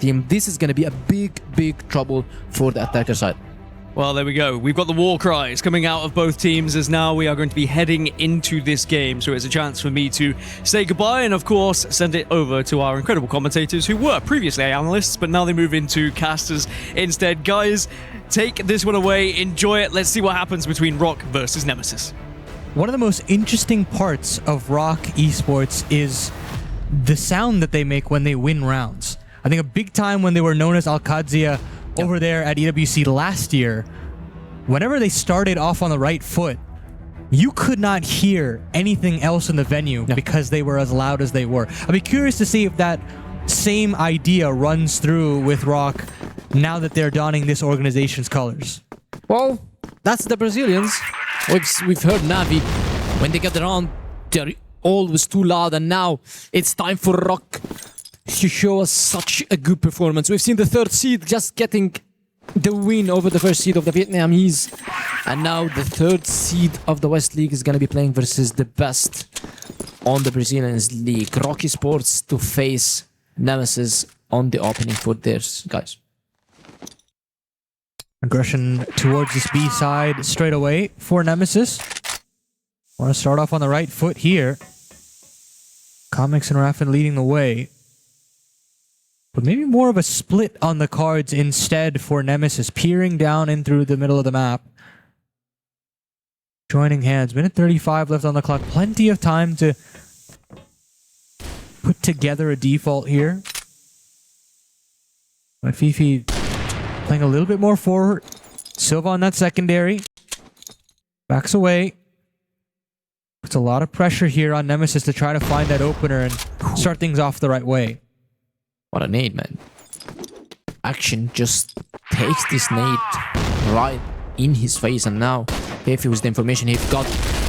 team. This is going to be a big trouble for the attacker side. Well, there we go. We've got the war cries coming out of both teams as now we are going to be heading into this game. So it's a chance for me to say goodbye and, of course, send it over to our incredible commentators who were previously analysts, but now they move into casters instead. Guys, take this one away. Enjoy it. Let's see what happens between ROC versus Nemesis. One of the most interesting parts of ROC Esports is the sound that they make when they win rounds. I think a big time when they were known as Al-Qadzia over there at EWC last year, whenever they started off on the right foot, you could not hear anything else in the venue because they were as loud as they were. I'd be curious to see if that same idea runs through with ROC now that they're donning this organization's colors. Well, that's the Brazilians. We've heard Navi, when they get around, they're always too loud, and now it's time for ROC to show us such a good performance. We've seen the third seed just getting the win over the first seed of the Vietnamese, and now the third seed of the West League is going to be playing versus the best on the Brazilian League. ROC Esports to face Nemesis on the opening for theirs, guys. Aggression towards this B side straight away for Nemesis. Want to start off on the right foot here. Comics and Raffin leading the way. But maybe more of a split on the cards instead for Nemesis, peering down in through the middle of the map. Joining hands. Minute 35 left on the clock. Plenty of time to put together a default here. But Fifi playing a little bit more forward. Silva on that secondary. Backs away. Puts a lot of pressure here on Nemesis to try to find that opener and start things off the right way. What a nade, man. Action just takes this nade right in his face, and now Fifi with the information, he got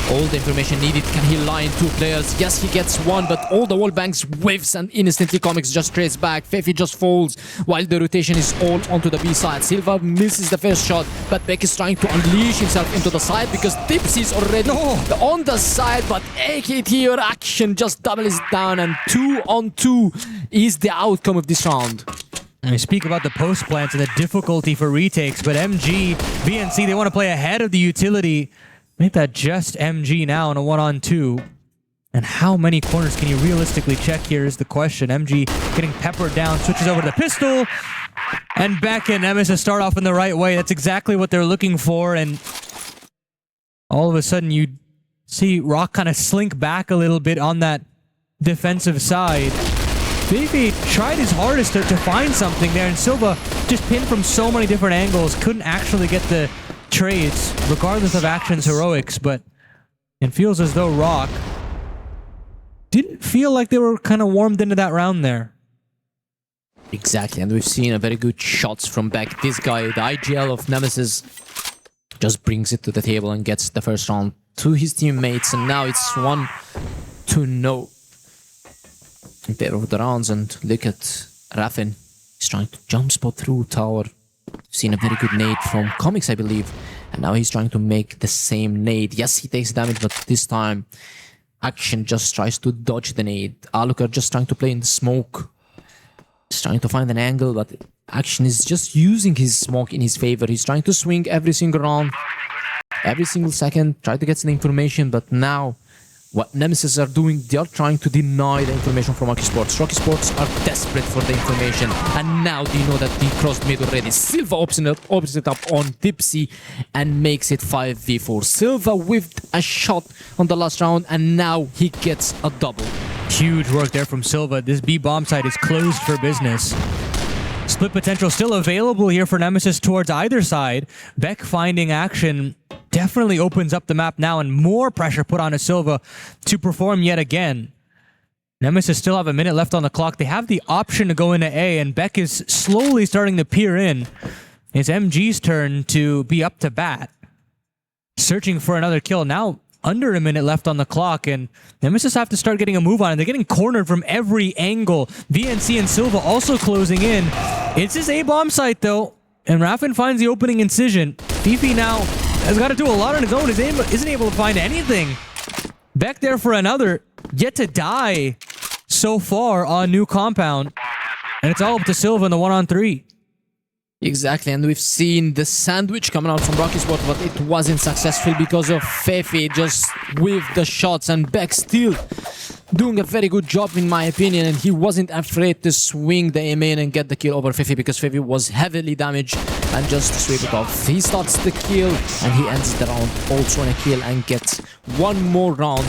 all the information needed. Can he line two players? Yes, he gets one, but all the wall banks whiffs and instantly Comics just trace back. Fifi just falls while the rotation is all onto the B side. Silva misses the first shot, but Beck is trying to unleash himself into the side because Tipsy is already on the side, but AKT or Action just doubles down, and 2-on-2 is the outcome of this round. And we speak about the post plants and the difficulty for retakes, but MG, VNC, they want to play ahead of the utility. Make that just MG now in a 1-on-2. And how many corners can you realistically check here is the question. MG getting peppered down, switches over to the pistol. And Beck and Nemesis start off in the right way. That's exactly what they're looking for. And all of a sudden you see ROC kind of slink back a little bit on that defensive side. Fifi tried his hardest to find something there, and Silva just pinned from so many different angles, couldn't actually get the trades, regardless of Action's heroics, but it feels as though ROC didn't feel like they were kind of warmed into that round there. Exactly, and we've seen a very good shots from Beck. This guy, the AG.AL of Nemesis, just brings it to the table and gets the first round to his teammates, and now it's 1-0 in pair of the rounds. And look at Raffin. He's trying to jump spot through tower. Seen a very good nade from Comics, I believe, and now he's trying to make the same nade. Yes, he takes damage, but this time Action just tries to dodge the nade. Alucard just trying to play in the smoke. He's trying to find an angle, but Action is just using his smoke in his favor. He's trying to swing every single round, every single second, try to get the information, but now what Nemesis are doing, they are trying to deny the information from ROC Esports. ROC Esports are desperate for the information, and now they know that they crossed mid already. Silva opens it up on Tipsy and makes it 5v4. Silva whiffed a shot on the last round, and now he gets a double. Huge work there from Silva. This B bomb site is closed for business. Split potential still available here for Nemesis towards either side. Beck finding Action definitely opens up the map now, and more pressure put on Silva to perform yet again. Nemesis still have a minute left on the clock. They have the option to go into A, and Beck is slowly starting to peer in. It's MG's turn to be up to bat. Searching for another kill. Now under a minute left on the clock, and Nemesis have to start getting a move on, and they're getting cornered from every angle. VNC and Silva also closing in. It's his A-bomb site, though, and Raffin finds the opening incision. Fifi now has got to do a lot on his own. Isn't able to find anything. Beck there for another. Yet to die so far on new compound. And it's all up to Silva in the 1-on-3. Exactly, and we've seen the sandwich coming out from ROC Esports, but it wasn't successful because of Fefe just with the shots, and Beck still doing a very good job in my opinion, and he wasn't afraid to swing the aim in and get the kill over Fefe because Fefe was heavily damaged and just sweep it off. He starts the kill and he ends the round also on a kill and gets one more round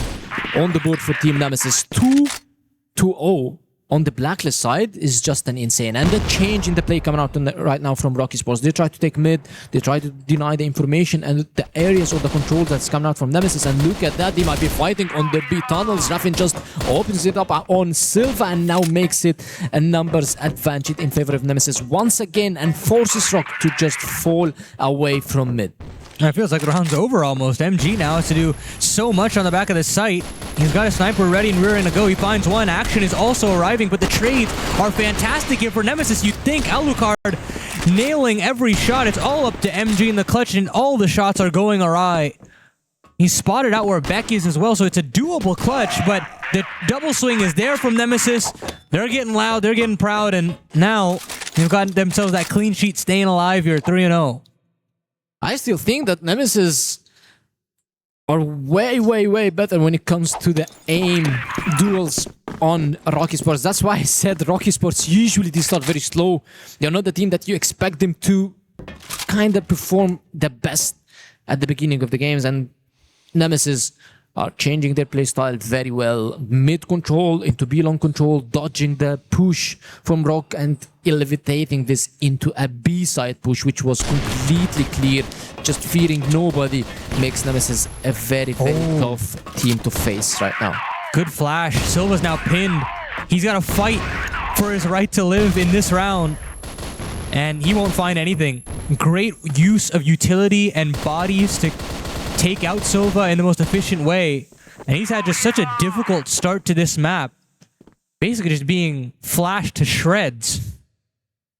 on the board for Team Nemesis. 2-0 on the blacklist side is just an insane, and the change in the play coming out right now from ROC Esports. They try to take mid, they try to deny the information and the areas of the control that's coming out from Nemesis, and look at that, they might be fighting on the B tunnels. Raffin just opens it up on Silva and now makes it a numbers advantage in favor of Nemesis once again and forces ROC to just fall away from mid. It feels like the round's over almost. MG now has to do so much on the back of the site. He's got a sniper ready and rearing to go. He finds one. Action is also arriving, but the trades are fantastic here for Nemesis. You'd think Alucard nailing every shot. It's all up to MG in the clutch, and all the shots are going awry. He's spotted out where Beck is as well, so it's a doable clutch, but the double swing is there from Nemesis. They're getting loud, they're getting proud, and now they've got themselves that clean sheet staying alive here, 3-0. I still think that Nemesis are way better when it comes to the aim duels on ROC Esports. That's why I said ROC Esports usually they start very slow. They're not the team that you expect them to kind of perform the best at the beginning of the games, and Nemesis are changing their playstyle very well. Mid control into B-long control, dodging the push from ROC and elevating this into a B-side push, which was completely clear. Just fearing nobody makes Nemesis a very tough team to face right now. Good flash. Silva's now pinned. He's got to fight for his right to live in this round, and he won't find anything. Great use of utility and bodies to take out Silva in the most efficient way, and he's had just such a difficult start to this map, basically just being flashed to shreds.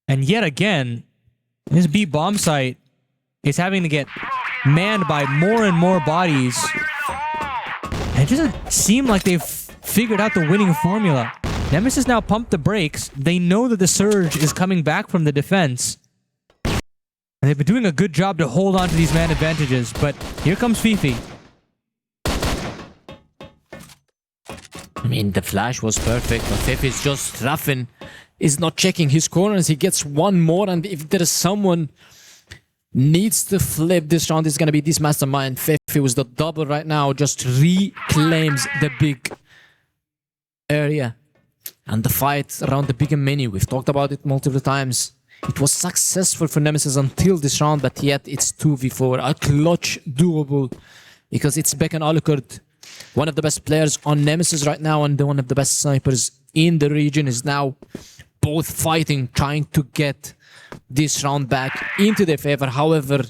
And yet again, this B bomb site is having to get manned by more and more bodies, and it doesn't seem like they've figured out the winning formula. Nemesis now pumped the brakes. They know that the surge is coming back from the defense, and they've been doing a good job to hold on to these man advantages, but here comes Fifi. I mean, the flash was perfect, but Fifi is just Raffin is not checking his corners. He gets one more, and if there is someone needs to flip this round, it's going to be this mastermind. Fifi with the double right now just reclaims the big area. And the fight around the big and many, we've talked about it multiple times. It was successful for Nemesis until this round, but yet it's 2v4. A clutch doable because it's Beck and Alucard. One of the best players on Nemesis right now and one of the best snipers in the region is now both fighting, trying to get this round back into their favor. However,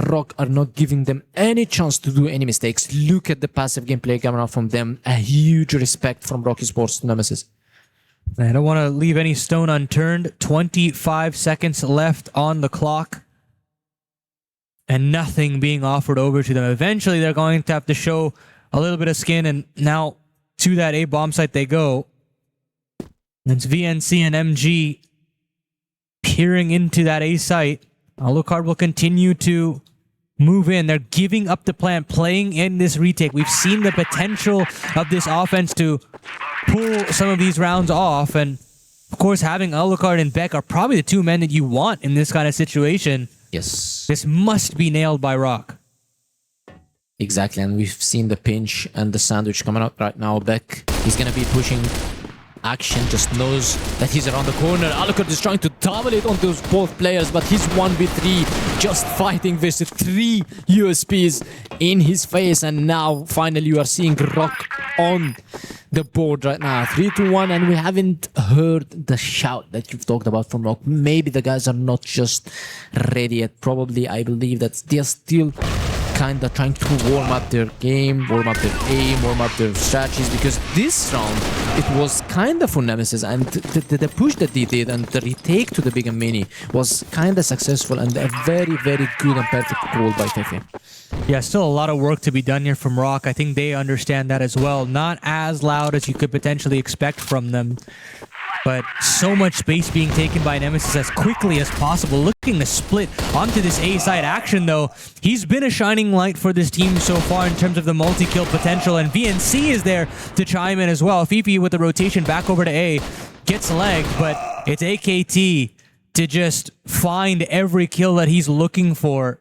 ROC are not giving them any chance to do any mistakes. Look at the passive gameplay coming out from them. A huge respect from ROC Esports to Nemesis. I don't want to leave any stone unturned. 25 seconds left on the clock, and nothing being offered over to them. Eventually, they're going to have to show a little bit of skin, and now to that A bomb site they go. It's VNC and MG peering into that A site. Alucard will continue to move in. They're giving up the plant, playing in this retake. We've seen the potential of this offense to pull some of these rounds off, and of course having Alucard and Beck are probably the two men that you want in this kind of situation. Yes. This must be nailed by ROC. Exactly, and we've seen the pinch and the sandwich coming out right now. Beck, he's going to be pushing. Action just knows that he's around the corner. Alucard is trying to dominate on those both players, but he's 1v3, just fighting versus 3 USPs in his face. And now, finally, you are seeing ROC on the board right now. 3-1, and we haven't heard the shout that you've talked about from ROC. Maybe the guys are not just ready yet. Probably, I believe that they're still kind of trying to warm up their game, warm up their aim, warm up their strategies, because this round it was kind of for Nemesis, and the push that they did and the retake to the big and mini was kind of successful and a very good and perfect goal by Fefe. Yeah, still a lot of work to be done here from ROC. I think they understand that as well. Not as loud as you could potentially expect from them. But so much space being taken by Nemesis as quickly as possible. Looking to split onto this A side action though. He's been a shining light for this team so far in terms of the multi-kill potential. And VNC is there to chime in as well. Fifi with the rotation back over to A. Gets legged, but it's AKT to just find every kill that he's looking for.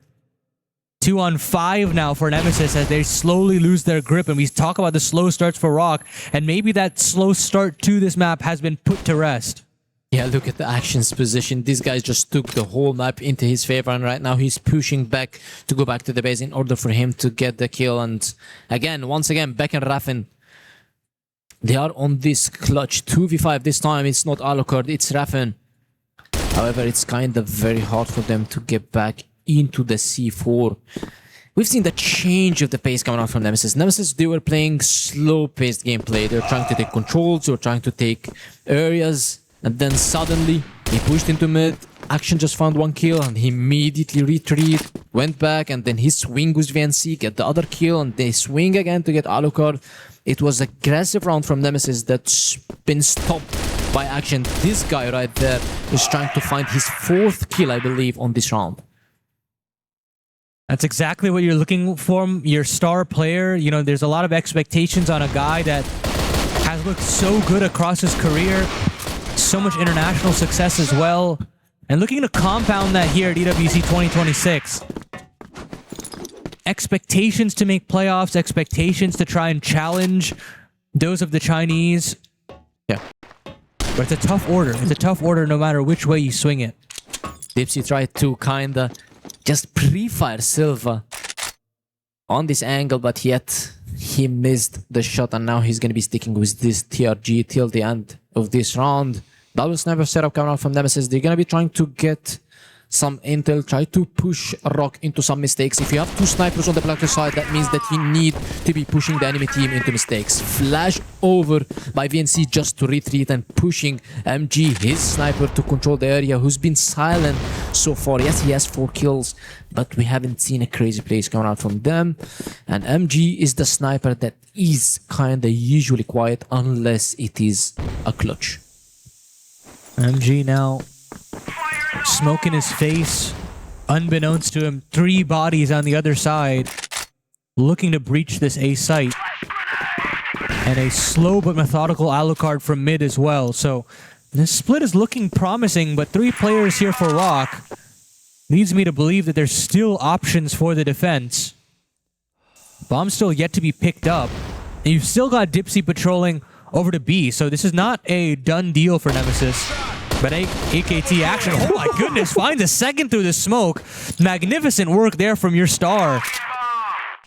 2 on 5 now for Nemesis as they slowly lose their grip. And we talk about the slow starts for ROC. And maybe that slow start to this map has been put to rest. Yeah, look at the actions position. This guy just took the whole map into his favor. And right now he's pushing back to go back to the base in order for him to get the kill. And again, once again, Beck and Raffen, they are on this clutch 2v5. This time it's not Alucard, it's Raffen. However, it's kind of very hard for them to get back into the C4. We've seen the change of the pace coming out from Nemesis. Nemesis, they were playing slow-paced gameplay. They were trying to take controls, they were trying to take areas, and then suddenly he pushed into mid. Action just found 1 kill, and he immediately retreated, went back, and then he swing with VNC, get the other kill, and they swing again to get Alucard. It was an aggressive round from Nemesis that's been stopped by Action. This guy right there is trying to find his 4th kill, I believe, on this round. That's exactly what you're looking for, your star player. You know, there's a lot of expectations on a guy that has looked so good across his career. So much international success as well. And looking to compound that here at EWC 2026. Expectations to make playoffs, expectations to try and challenge those of the Chinese. Yeah. But it's a tough order. It's a tough order no matter which way you swing it. Dipsy tried to kinda just pre-fire Silva on this angle, but yet he missed the shot, and now he's going to be sticking with this TRG till the end of this round. Double sniper setup coming out from Nemesis. They're going to be trying to get some intel, try to push ROC into some mistakes. If you have 2 snipers on the Blacker side, that means that you need to be pushing the enemy team into mistakes. Flash over by VNC just to retreat and pushing MG, his sniper, to control the area, who's been silent so far. Yes, he has 4 kills, but we haven't seen a crazy plays coming out from them. And MG is the sniper that is kinda usually quiet unless it is a clutch. MG now smoke in his face. Unbeknownst to him, 3 bodies on the other side looking to breach this A site. And a slow but methodical Alucard from mid as well. So this split is looking promising, but 3 players here for ROC leads me to believe that there's still options for the defense. Bomb still yet to be picked up. And you've still got Dipsy patrolling over to B, so this is not a done deal for Nemesis. But AKT action, oh my goodness, finds a second through the smoke. Magnificent work there from your star.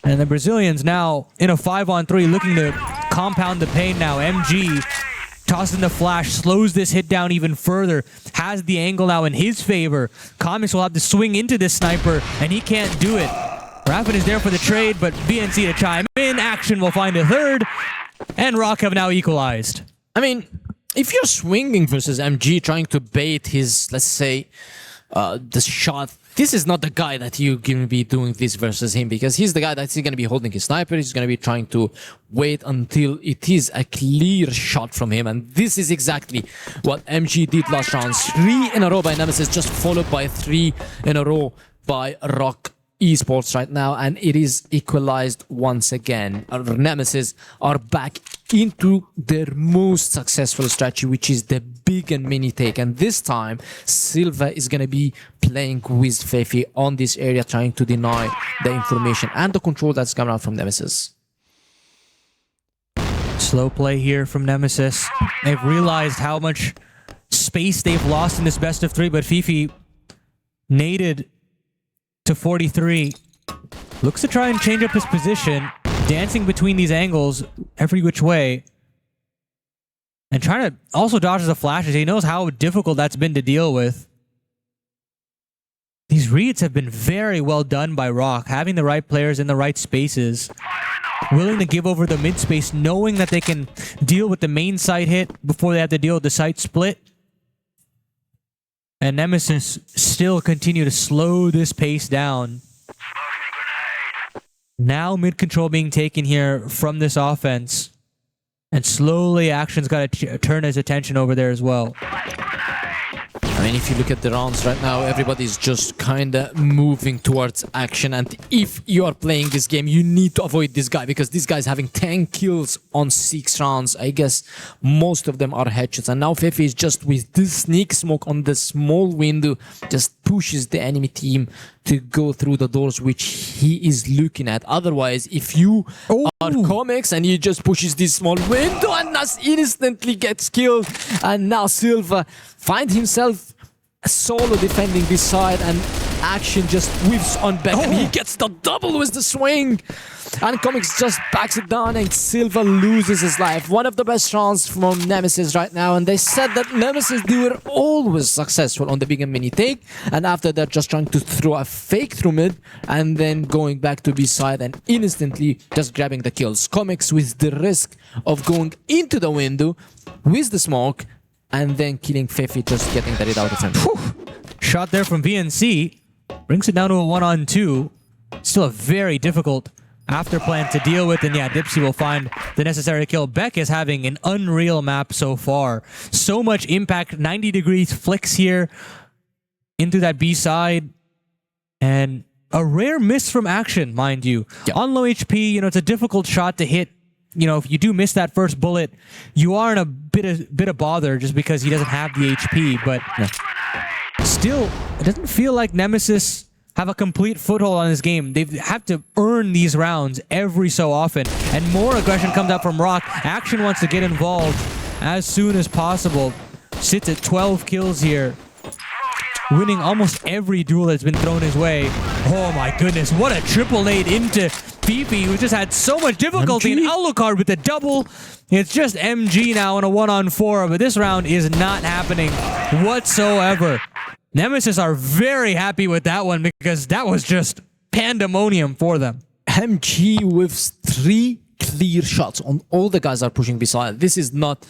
And the Brazilians now in a 5-on-3 looking to compound the pain now. MG tosses in the flash, slows this hit down even further, has the angle now in his favor. Comics will have to swing into this sniper, and he can't do it. Raffen is there for the trade, but VNC to chime in. Action will find a 3rd, and ROC have now equalized. I mean, if you're swinging versus MG, trying to bait his, let's say, the shot, this is not the guy that you're going to be doing this versus him, because he's the guy that's going to be holding his sniper. He's going to be trying to wait until it is a clear shot from him. And this is exactly what MG did last round. 3 in a row by Nemesis, just followed by 3 in a row by ROC Esports right now, and it is equalized once again. Our Nemesis are back into their most successful strategy, which is the big and mini take. And this time, Silva is going to be playing with Fefi on this area, trying to deny the information and the control that's coming out from Nemesis. Slow play here from Nemesis. They've realized how much space they've lost in this best of 3, but Fifi naded to 43. Looks to try and change up his position, dancing between these angles every which way. And trying to also dodge the flashes. He knows how difficult that's been to deal with. These reads have been very well done by ROC, having the right players in the right spaces. Willing to give over the mid space, knowing that they can deal with the main site hit before they have to deal with the site split. And Nemesis still continue to slow this pace down. Now mid control being taken here from this offense. And slowly, Action's got to turn his attention over there as well. I mean, if you look at the rounds right now, everybody's just kind of moving towards Action. And if you are playing this game, you need to avoid this guy because this guy's having 10 kills on 6 rounds. I guess most of them are headshots. And now Fefe is just with this sneak smoke on the small window, just pushes the enemy team to go through the doors which he is looking at. Otherwise, if you are Comics and he just pushes this small window and Nas instantly gets killed. And now Silva finds himself solo defending this side, and Action just whiffs on back and he gets the double with the swing. And Comics just backs it down and Silva loses his life. One of the best rounds from Nemesis right now, and they said that Nemesis, they were always successful on the big and mini take, and after that just trying to throw a fake through mid and then going back to B side and instantly just grabbing the kills. Comics with the risk of going into the window with the smoke and then killing Fefe, just getting that out of him. Shot there from VNC. Brings it down to a 1-on-2. Still a very difficult after plan to deal with. And yeah, Dipsy will find the necessary kill. Beck is having an unreal map so far. So much impact. 90 degrees flicks here into that B side. And a rare miss from Action, mind you. Yeah. On low HP, you know, it's a difficult shot to hit. You know, if you do miss that first bullet, you are in a bit of bother just because he doesn't have the HP. But still, it doesn't feel like Nemesis have a complete foothold on this game. They have to earn these rounds every so often. And more aggression comes out from ROC. Action wants to get involved as soon as possible. Sits at 12 kills here. Winning almost every duel that's been thrown his way. Oh my goodness, what a triple nade into Fifi, who just had so much difficulty. And Alucard with the double. It's just MG now in a 1-on-4, but this round is not happening whatsoever. Nemesis are very happy with that one because that was just pandemonium for them. MG with 3 clear shots on all the guys are pushing beside. This is not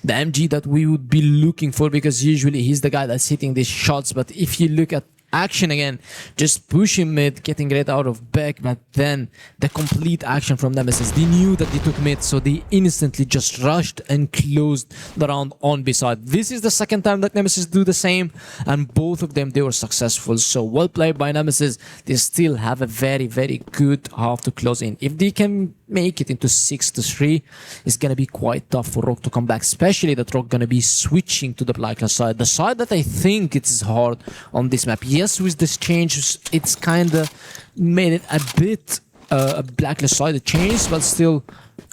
the MG that we would be looking for because usually he's the guy that's hitting these shots. But if you look at Action again, just pushing mid, getting red out of back, but then the complete action from Nemesis. They knew that they took mid, so they instantly just rushed and closed the round on B side. This is the second time that Nemesis do the same, and both of them, they were successful. So well played by Nemesis. They still have a very, very good half to close in. If they can make it into 6-3, it's gonna be quite tough for ROC to come back, especially that ROC gonna be switching to the blacklist side. The side that I think it is hard on this map. Yes, with this change, it's kind of made it a bit a blacklist side change, but still,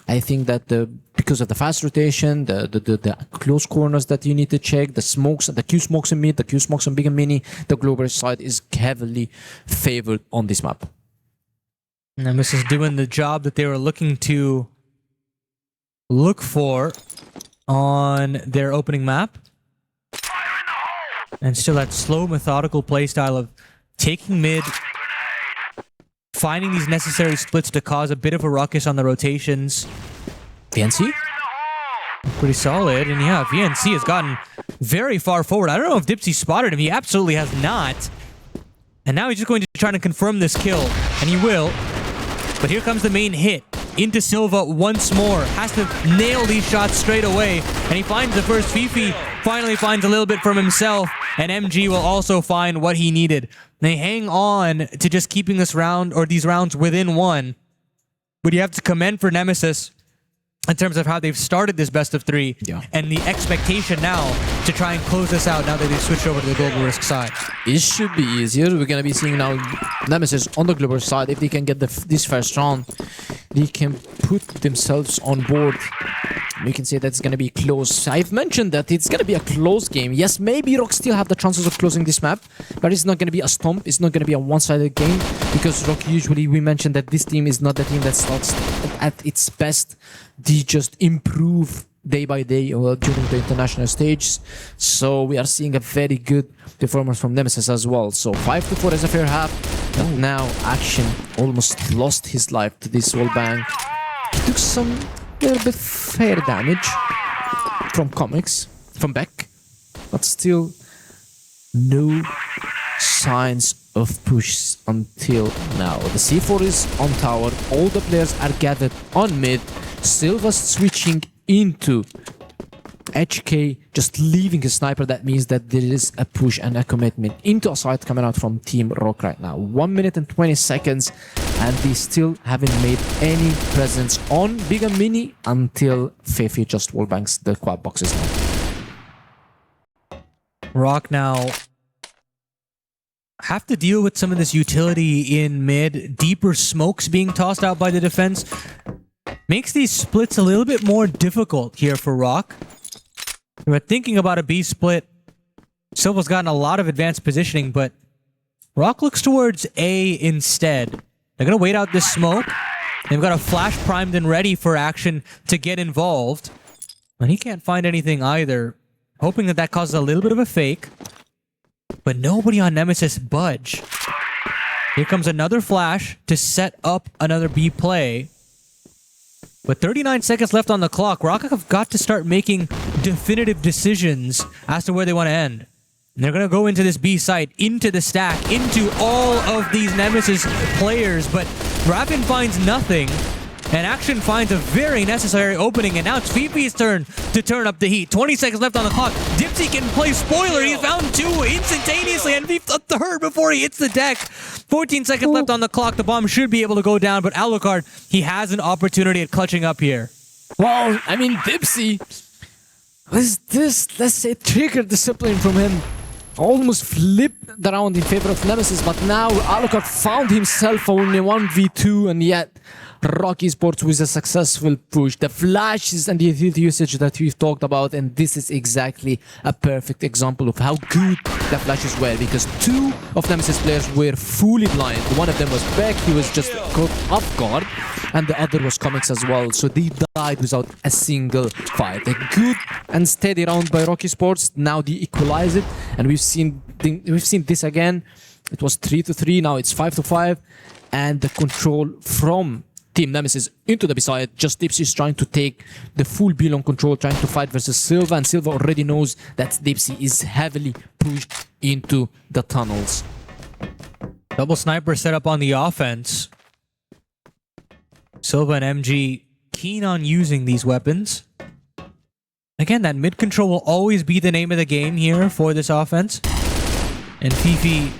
I think that because of the fast rotation, the close corners that you need to check, the smokes, the Q smokes in mid, the Q smokes in big and mini, the global side is heavily favored on this map. Nemesis doing the job that they were looking to look for on their opening map. And still that slow, methodical playstyle of taking mid, finding these necessary splits to cause a bit of a ruckus on the rotations. VNC? Pretty solid. And yeah, VNC has gotten very far forward. I don't know if Dipsy spotted him. He absolutely has not. And now he's just going to try to confirm this kill. And he will. But here comes the main hit. Into Silva once more. Has to nail these shots straight away. And he finds the first. Fifi finally finds a little bit from himself. And MG will also find what he needed. They hang on to just keeping this round, or these rounds, within one. But you have to commend for Nemesis in terms of how they've started this best of 3. Yeah. And the expectation now to try and close this out now that they've switched over to the global risk side. It should be easier. We're going to be seeing now Nemesis on the global side. If they can get this first round, they can put themselves on board. We can say that's going to be close. I've mentioned that it's going to be a close game. Yes, maybe ROC still have the chances of closing this map, but it's not going to be a stomp. It's not going to be a one-sided game because ROC usually, we mentioned that this team is not the team that starts at its best. They just improve day by day during the international stage. So we are seeing a very good performance from Nemesis as well. So 5-4 is a fair half. But now Action almost lost his life to this wall bang. He took some little bit fair damage from from Beck, but still no signs of push until now. The C4 is on tower, all the players are gathered on mid. Silva switching into HK, just leaving his sniper. That means that there is a push and a commitment into a side coming out from Team ROC right now. 1 minute and 20 seconds, and they still haven't made any presence on Big and Mini until Fefe just wallbanks the quad boxes now. ROC now have to deal with some of this utility in mid. Deeper smokes being tossed out by the defense makes these splits a little bit more difficult here for ROC. We're thinking about a B split. Silva's gotten a lot of advanced positioning, but ROC looks towards A instead. They're going to wait out this smoke. They've got a flash primed and ready for action to get involved. And he can't find anything either. Hoping that that causes a little bit of a fake. But nobody on Nemesis budge. Here comes another flash to set up another B play. With 39 seconds left on the clock, ROC have got to start making definitive decisions as to where they want to end. And they're going to go into this B site, into the stack, into all of these Nemesis players, but Rapin finds nothing, and Action finds a very necessary opening, and now it's Fefe's turn to turn up the heat. 20 seconds left on the clock. Dipsy can play spoiler. He's found two instantaneously, and Fef the third before he hits the deck. 14 seconds left on the clock. The bomb should be able to go down, but Alucard, he has an opportunity at clutching up here. Well, I mean, Dipsy, was this, let's say, trigger discipline from him. Almost flipped around in favor of Nemesis, but now Alucard found himself only 1v2, and yet ROC Esports with a successful push. The flashes and the utility usage that we've talked about, and this is exactly a perfect example of how good the flashes were, because two of Nemesis players were fully blind. One of them was Beck, he was just caught off guard, and the other was Comics as well, so they died without a single fight. A good and steady round by ROC Esports. Now they equalize it, and we've seen this again. It was 3-3, now it's 5-5, and the control from Team Nemesis into the B-side. Just Dipsy is trying to take the full B-long control, trying to fight versus Silva, and Silva already knows that Dipsy is heavily pushed into the tunnels. Double sniper set up on the offense. Silva and MG keen on using these weapons. Again, that mid control will always be the name of the game here for this offense. And Fefe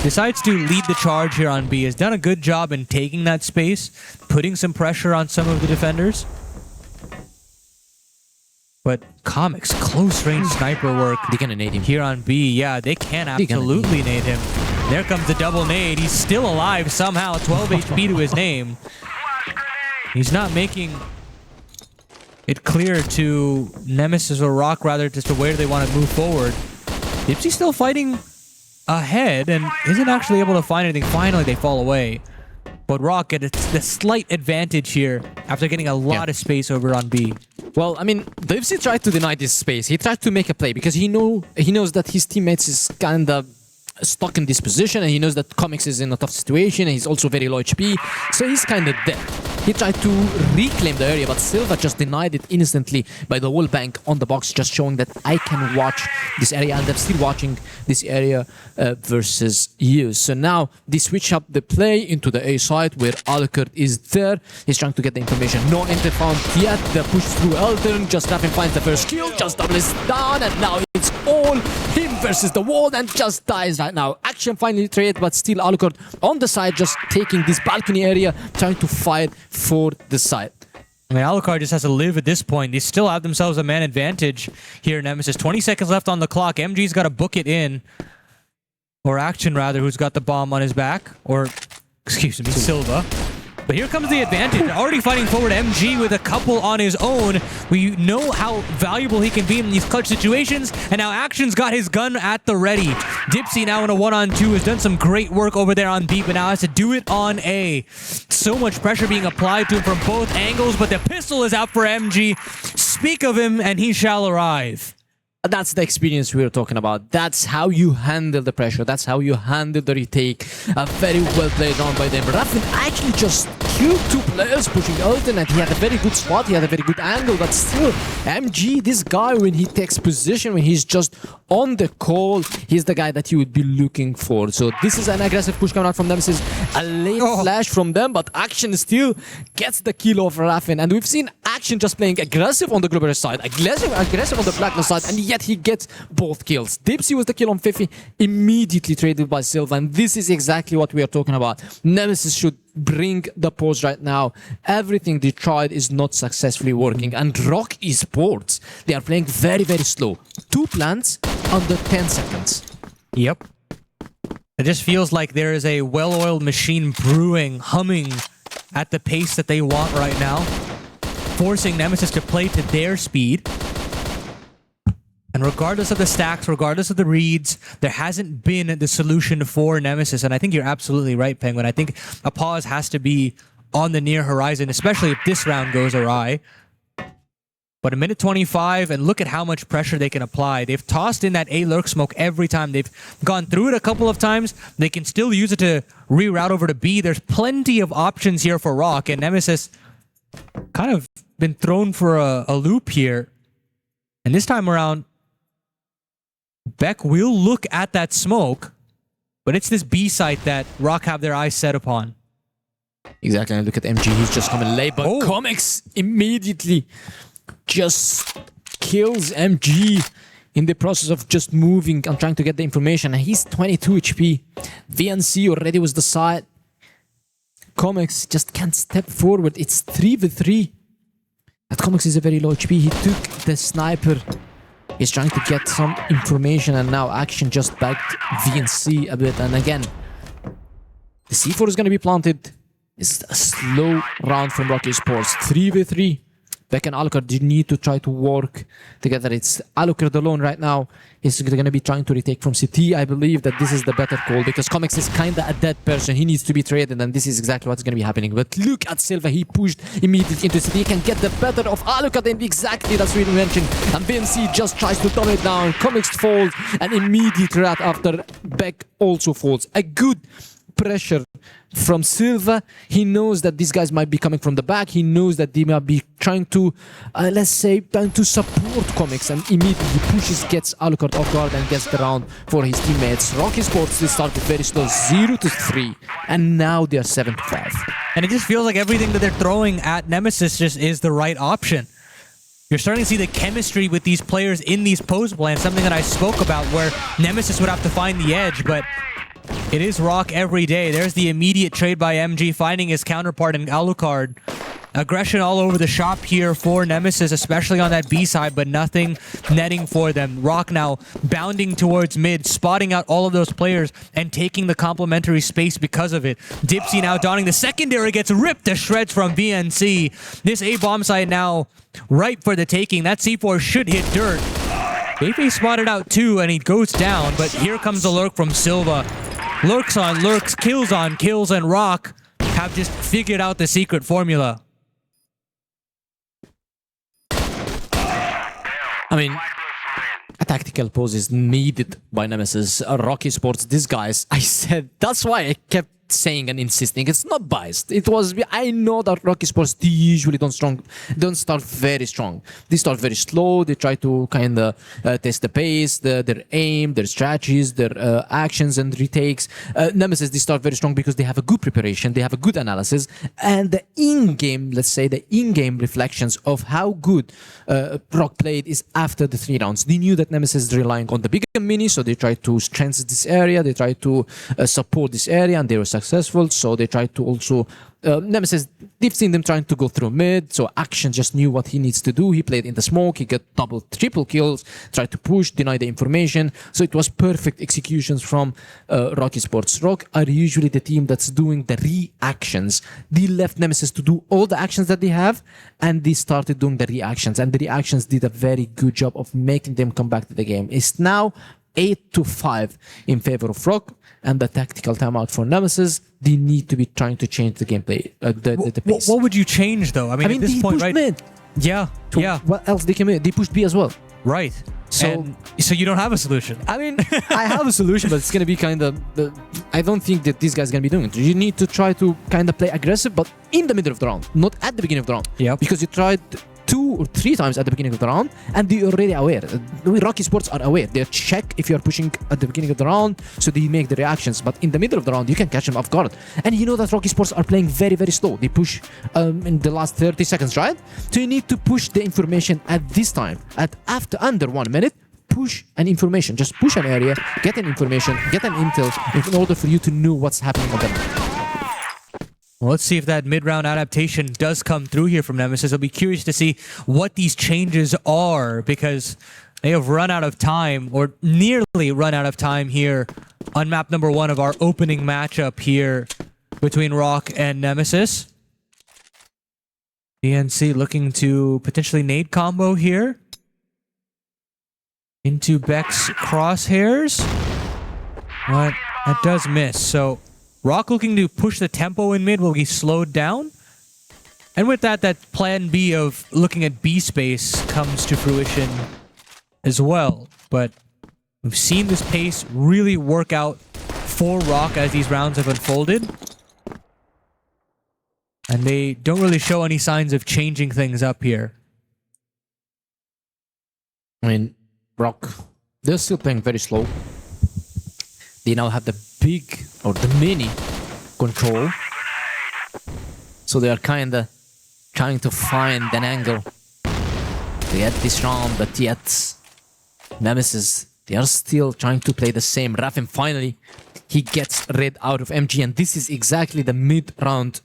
decides to lead the charge here on B. Has done a good job in taking that space, putting some pressure on some of the defenders. But Comics, close range sniper work. They're gonna nade him here on B. Yeah, they can absolutely nade him. There comes the double nade. He's still alive somehow. 12 HP to his name. He's not making it clear to Nemesis or ROC, rather, just to where they want to move forward. Dipsy's still fighting ahead and isn't actually able to find anything. Finally, they fall away. But ROC gets the slight advantage here after getting a lot of space over on B. Well, I mean, Dipsy tried to deny this space. He tried to make a play because he knows that his teammates is kind of stuck in this position, and he knows that Comics is in a tough situation, and he's also very low HP, so he's kind of dead. He tried to reclaim the area, but Silva just denied it instantly by the wall bank on the box, just showing that I can watch this area, and I'm still watching this area versus you. So now they switch up the play into the A side where Alucard is there. He's trying to get the information. No enter found yet. The push through Elton. Just Rapin finds the first kill. Just double is down, and now it's all him versus the wall, and just dies right now. Action finally trade, but still Alucard on the side, just taking this balcony area, trying to fight for the side. I mean, Alucard just has to live at this point. They still have themselves a man advantage here, Nemesis. 20 seconds left on the clock. MG's got to book it in. Or Action, rather, who's got the bomb on his back. Or, excuse me, Silva. But here comes the advantage. Already fighting forward, MG with a couple on his own. We know how valuable he can be in these clutch situations, and now Action's got his gun at the ready. Dipsy now in a 1-on-2 has done some great work over there on B, but now has to do it on A. So much pressure being applied to him from both angles, but the pistol is out for MG. Speak of him, and he shall arrive. That's the experience we were talking about. That's how you handle the pressure. That's how you handle the retake. A very well played round by them. Rapin actually just killed 2 players pushing alternate. He had a very good spot, he had a very good angle, but still, MG, this guy, when he takes position, when he's just on the call, he's the guy that you would be looking for. So this is an aggressive push coming out from Nemesis. A late flash from them, but Action still gets the kill over Raffin. And we've seen Action just playing aggressive on the Global side, aggressive on the Blackness side, and yet he gets both kills. Dipsy was the kill on Fifi, immediately traded by Silva, and this is exactly what we are talking about. Nemesis should bring the pause right now. Everything they tried is not successfully working, and ROC Esports, they are playing very, very slow. 2 plants under 10 seconds. Yep. It just feels like there is a well-oiled machine brewing, humming at the pace that they want right now, forcing Nemesis to play to their speed. And regardless of the stacks, regardless of the reads, there hasn't been the solution for Nemesis. And I think you're absolutely right, Penguin. I think a pause has to be on the near horizon, especially if this round goes awry. But a minute 25, and look at how much pressure they can apply. They've tossed in that A lurk smoke every time. They've gone through it a couple of times. They can still use it to reroute over to B. There's plenty of options here for ROC, and Nemesis kind of been thrown for a loop here. And this time around, Beck will look at that smoke, but it's this B site that ROC have their eyes set upon. Exactly, and look at MG, he's just coming late, but Comics immediately just kills MG in the process of just moving and trying to get the information. And he's 22 HP. VNC already was the side. Comics just can't step forward. It's 3v3. But Comics is a very low HP. He took the sniper. He's trying to get some information, and now Action just backed VNC a bit. And again, the C4 is going to be planted. It's a slow round from ROC Esports. 3v3. Beck and Alucard need to try to work together. It's Alucard alone right now. He's going to be trying to retake from CT. I believe that this is the better call because Comics is kind of a dead person. He needs to be traded, and this is exactly what's going to be happening. But look at Silva. He pushed immediately into CT. He can get the better of Alucard, and exactly that's what we mentioned. And BNC just tries to dumb it down. Comics falls, and immediate rat after Beck also falls. A good pressure from Silva. He knows that these guys might be coming from the back. He knows that they might be trying to, let's say, trying to support Comics, and immediately pushes, gets Alucard off guard and gets the round for his teammates. ROC Esports, they started very slow, 0-3, and now they are 7-5. And it just feels like everything that they're throwing at Nemesis just is the right option. You're starting to see the chemistry with these players in these post plans, something that I spoke about where Nemesis would have to find the edge, but it is ROC every day. There's the immediate trade by MG, finding his counterpart in Alucard. Aggression all over the shop here for Nemesis, especially on that B side, but nothing netting for them. ROC now bounding towards mid, spotting out all of those players and taking the complementary space because of it. Dipsy now donning the secondary, gets ripped to shreds from VNC. This A-bomb site now ripe for the taking. That C4 should hit dirt. Feifei spotted out too, and he goes down, but here comes the lurk from Silva. Lurks on lurks, kills on kills, and ROC have just figured out the secret formula. I mean, a tactical pause is needed by Nemesis. ROC Esports, these guys, I said, that's why I kept saying and insisting. It's not biased. It was, I know that ROC Esports, they usually don't start very strong. They start very slow. They try to kind of test the pace, their aim, their strategies, their actions and retakes. Nemesis, they start very strong because they have a good preparation, they have a good analysis, and the in-game, let's say, the in-game reflections of how good ROC played is after the 3 rounds. They knew that Nemesis is relying on the bigger mini, so they tried to strengthen this area, they tried to support this area, and they were successful. So they tried to also Nemesis, they've seen them trying to go through mid, so Action just knew what he needs to do. He played in the smoke, he got double, triple kills, tried to push, deny the information. So it was perfect executions from ROC Esports. ROC are usually the team that's doing the reactions. They left Nemesis to do all the actions that they have, and they started doing the reactions. And the reactions did a very good job of making them come back to the game. It's now 8-5 in favor of ROC, and the tactical timeout for Nemesis. They need to be trying to change the gameplay, the pace. What would you change though? I mean, at this point, right? Mid. Yeah, yeah. What else they came in? They pushed B as well. Right. So you don't have a solution. I mean, I have a solution, but it's gonna be kind of. I don't think that this guy's gonna be doing it. You need to try to kind of play aggressive, but in the middle of the round, not at the beginning of the round. Yeah. Because you tried 2 or 3 times at the beginning of the round, and they're already aware. ROC Esports are aware. They check if you're pushing at the beginning of the round, so they make the reactions. But in the middle of the round, you can catch them off guard. And you know that ROC Esports are playing very, very slow. They push in the last 30 seconds, right? So you need to push the information at this time. Under 1 minute, push an information. Just push an area, get an information, get an intel in order for you to know what's happening on the map. Well, let's see if that mid-round adaptation does come through here from Nemesis. I'll be curious to see what these changes are, because they have run out of time, or nearly run out of time here on map number 1 of our opening matchup here between ROC and Nemesis. BNC looking to potentially nade combo here into Beck's crosshairs, but that does miss. So ROC looking to push the tempo in mid will be slowed down. And with that, that plan B of looking at B space comes to fruition as well. But we've seen this pace really work out for ROC as these rounds have unfolded. And they don't really show any signs of changing things up here. I mean, ROC, they're still playing very slow. They now have the big or the mini control. So they are kind of trying to find an angle to get this round, but yet Nemesis, they are still trying to play the same. Raffin finally, he gets rid out of MG, and this is exactly the mid-round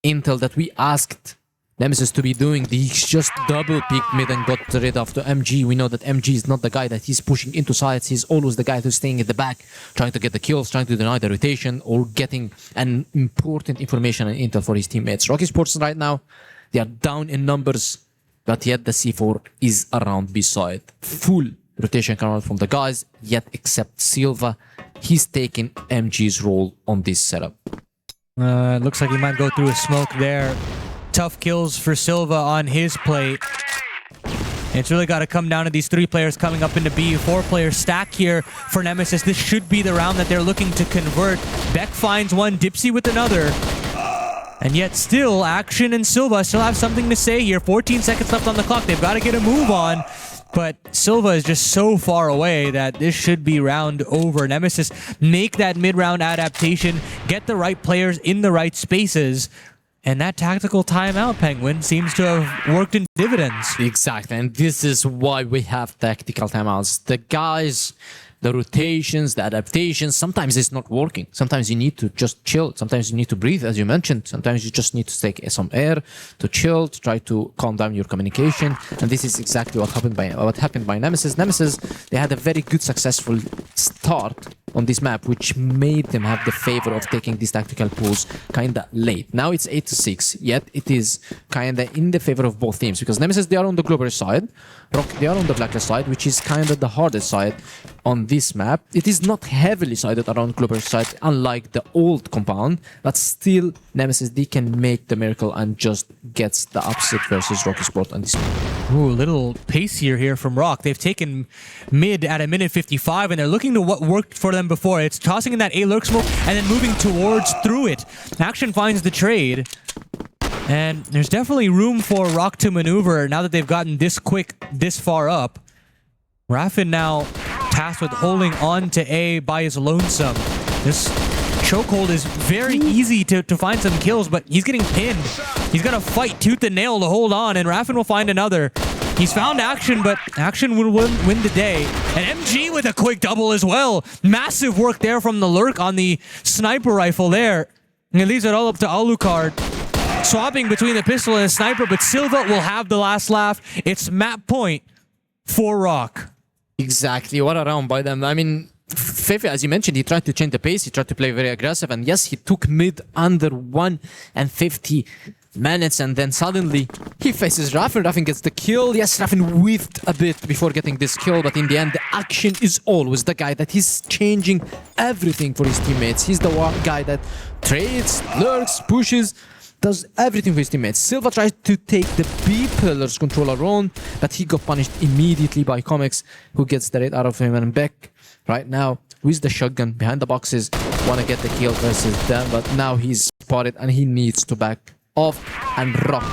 intel that we asked Nemesis to be doing. He just double peeked mid and got rid of the MG. We know that MG is not the guy that he's pushing into sides. He's always the guy who's staying at the back, trying to get the kills, trying to deny the rotation, or getting an important information and intel for his teammates. ROC Esports right now, they are down in numbers, but yet the C4 is around B side. Full rotation coming out from the guys, yet except Silva, he's taking MG's role on this setup. It looks like he might go through a smoke there. Tough kills for Silva on his plate. It's really got to come down to these 3 players coming up into B. 4-player stack here for Nemesis. This should be the round that they're looking to convert. Beck finds one, Dipsy with another. And yet still, Action and Silva still have something to say here. 14 seconds left on the clock. They've got to get a move on. But Silva is just so far away that this should be round over. Nemesis make that mid-round adaptation, get the right players in the right spaces. And that tactical timeout, Penguin, seems to have worked in dividends. Exactly, and this is why we have tactical timeouts. The guys, the rotations, the adaptations, sometimes it's not working. Sometimes you need to just chill. Sometimes you need to breathe, as you mentioned. Sometimes you just need to take some air, to chill, to try to calm down your communication. And this is exactly what happened by Nemesis. Nemesis, they had a very good, successful start on this map, which made them have the favor of taking these tactical pulls kinda late. Now it's 8-6, yet it is kinda in the favor of both teams, because Nemesis, they are on the global side, ROC, they are on the blacklist side, which is kinda the hardest side on this map. It is not heavily sided around global side, unlike the old compound, but still Nemesis, they can make the miracle and just gets the upset versus ROC Esports on this map. Ooh, little pace here from ROC. They've taken mid at a minute 55, and they're looking to what worked for them before. It's tossing in that A lurk smoke and then moving towards through it. Action finds the trade. And there's definitely room for ROC to maneuver now that they've gotten this quick, this far up. Raffin now tasked with holding on to A by his lonesome. This chokehold is very easy to find some kills, but he's getting pinned. He's got to fight tooth and nail to hold on, and Raffin will find another. He's found Action, but Action will win the day. And MG with a quick double as well. Massive work there from the lurk on the sniper rifle there. And it leaves it all up to Alucard. Swapping between the pistol and the sniper, but Silva will have the last laugh. It's map point for ROC. Exactly, what a round by them. I mean, Fefe, as you mentioned, he tried to change the pace, he tried to play very aggressive, and yes, he took mid under 1:50 minutes, and then suddenly he faces Raffin. Raffin gets the kill. Yes, Raffin whiffed a bit before getting this kill, but in the end, the Action is always the guy that he's changing everything for his teammates. He's the one guy that trades, lurks, pushes, does everything for his teammates. Silva tries to take the B pillars controller on, but he got punished immediately by Comics, who gets the raid out of him. And Beck, right now, with the shotgun behind the boxes, want to get the kill versus them, but now he's spotted and he needs to back off. And ROC,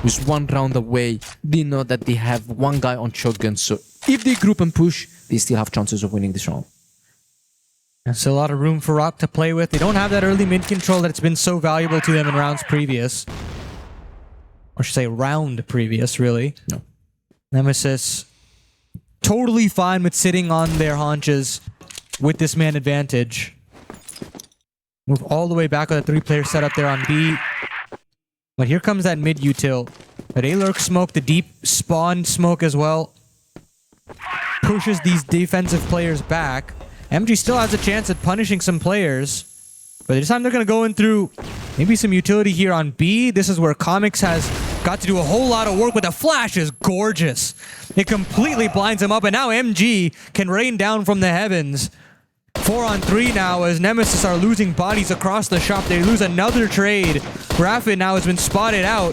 who's 1 round away, they know that they have 1 guy on shotgun, so if they group and push, they still have chances of winning this round. There's a lot of room for ROC to play with. They don't have that early mid control that's been so valuable to them in rounds previous. Or I should say round previous, really. No. Nemesis totally fine with sitting on their haunches with this man advantage. Move all the way back with a 3-player setup there on B. But here comes that mid util. But A-Lurk smoke, the deep spawn smoke as well, pushes these defensive players back. MG still has a chance at punishing some players, but this time they're going to go in through maybe some utility here on B. This is where Comics has got to do a whole lot of work, but the flash is gorgeous. It completely blinds him up, and now MG can rain down from the heavens. 4 on 3 now as Nemesis are losing bodies across the shop. They lose another trade. Rapid now has been spotted out,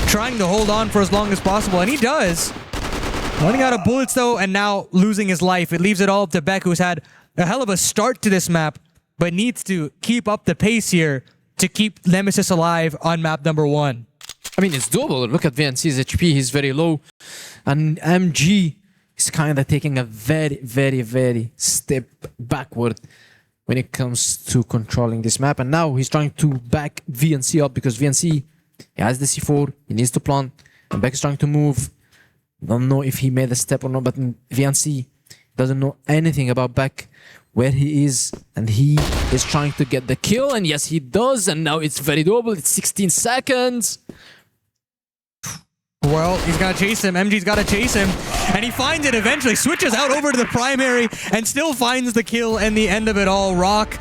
trying to hold on for as long as possible, and he does. Running out of bullets though, and now losing his life. It leaves it all up to Beck, who's had a hell of a start to this map, but needs to keep up the pace here to keep Nemesis alive on map number 1. I mean, it's doable. Look at VNC's HP, he's very low. And MG is kind of taking a very step backward when it comes to controlling this map. And now he's trying to back VNC up because VNC, he has the C4, he needs to plant, and Beck is trying to move. Don't know if he made a step or not, but VNC doesn't know anything about Beck, where he is, and he is trying to get the kill, and yes, he does, and now it's very doable. It's 16 seconds. Well, he's got to chase him. MG's got to chase him, and he finds it eventually, switches out over to the primary, and still finds the kill and the end of it all. ROC,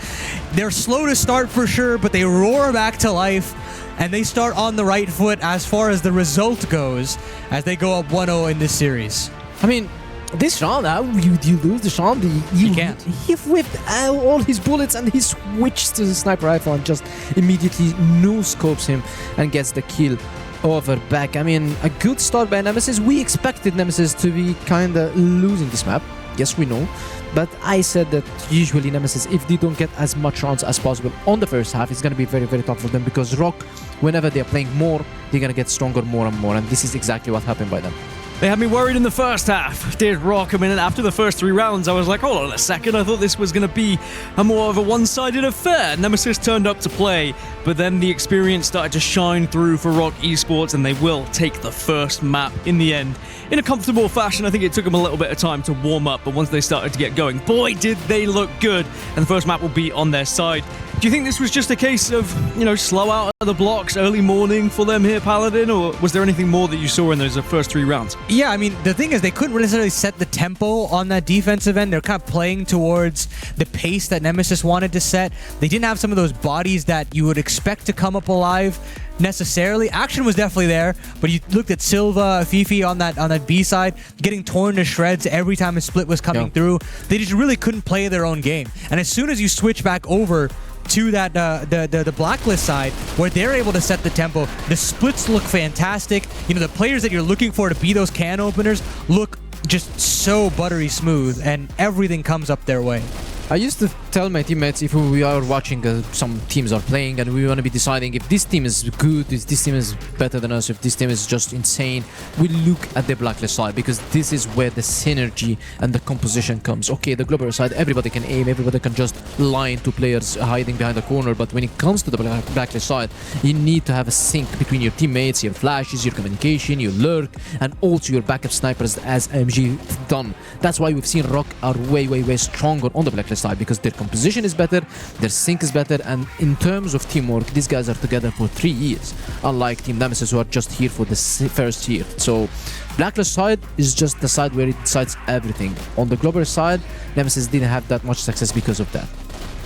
they're slow to start for sure, but they roar back to life, and they start on the right foot as far as the result goes, as they go up 1-0 in this series. I mean, this round, how you lose this round? He can't. He whipped all his bullets and he switched to the sniper rifle and just immediately no-scopes him and gets the kill over Beck. I mean, a good start by Nemesis. We expected Nemesis to be kind of losing this map. Yes, we know. But I said that usually Nemesis, if they don't get as much rounds as possible on the first half, it's going to be very tough for them because ROC, whenever they're playing more, they're going to get stronger more and more. And this is exactly what happened by them. They had me worried in the first half, did ROC. I mean, after the first 3 rounds, I was like, hold on a second, I thought this was going to be a more of a one-sided affair. Nemesis turned up to play, but then the experience started to shine through for ROC Esports, and they will take the first map in the end. In a comfortable fashion. I think it took them a little bit of time to warm up, but once they started to get going, boy, did they look good, and the first map will be on their side. Do you think this was just a case of, you know, slow out of the blocks, early morning for them here, Paladin, or was there anything more that you saw in those first 3 rounds? Yeah, I mean, the thing is they couldn't necessarily set the tempo on that defensive end. They're kind of playing towards the pace that Nemesis wanted to set. They didn't have some of those bodies that you would expect to come up alive necessarily. Action was definitely there, but you looked at Silva, Fifi on that B side, getting torn to shreds every time a split was coming through. They just really couldn't play their own game. And as soon as you switch back over to that the Blacklist side, where they're able to set the tempo, the splits look fantastic. You know, the players that you're looking for to be those can openers look just so buttery smooth, and everything comes up their way. I used to tell my teammates if we are watching some teams are playing and we want to be deciding if this team is good, if this team is better than us, if this team is just insane, we look at the Blacklist side because this is where the synergy and the composition comes. Okay, the Global side, everybody can aim, everybody can just line to players hiding behind the corner, but when it comes to the Blacklist side, you need to have a sync between your teammates, your flashes, your communication, your lurk, and also your backup snipers as MG done. That's why we've seen ROC are way stronger on the Blacklist side because their composition is better, their sync is better, and in terms of teamwork, these guys are together for 3 years, unlike Team Nemesis who are just here for the first year. So Blacklist side is just the side where it decides everything. On the Global side, Nemesis didn't have that much success because of that.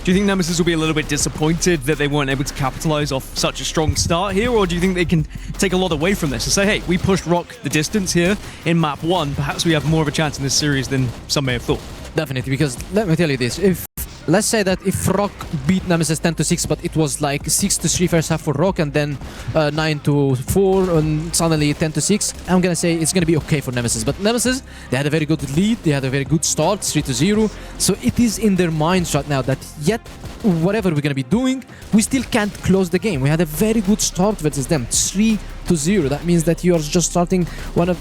Do you think Nemesis will be a little bit disappointed that they weren't able to capitalize off such a strong start here, or do you think they can take a lot away from this and say, hey, we pushed ROC the distance here in map 1, perhaps we have more of a chance in this series than some may have thought? Definitely, because let me tell you this, if let's say that if ROC beat Nemesis 10-6, but it was like 6-3 first half for ROC and then 9-4 and suddenly 10-6, I'm gonna say it's gonna be okay for Nemesis. But Nemesis, they had a very good lead, they had a very good start, 3-0. So it is in their minds right now that yet whatever we're gonna be doing, we still can't close the game. We had a very good start versus them, 3-0. That means that you are just starting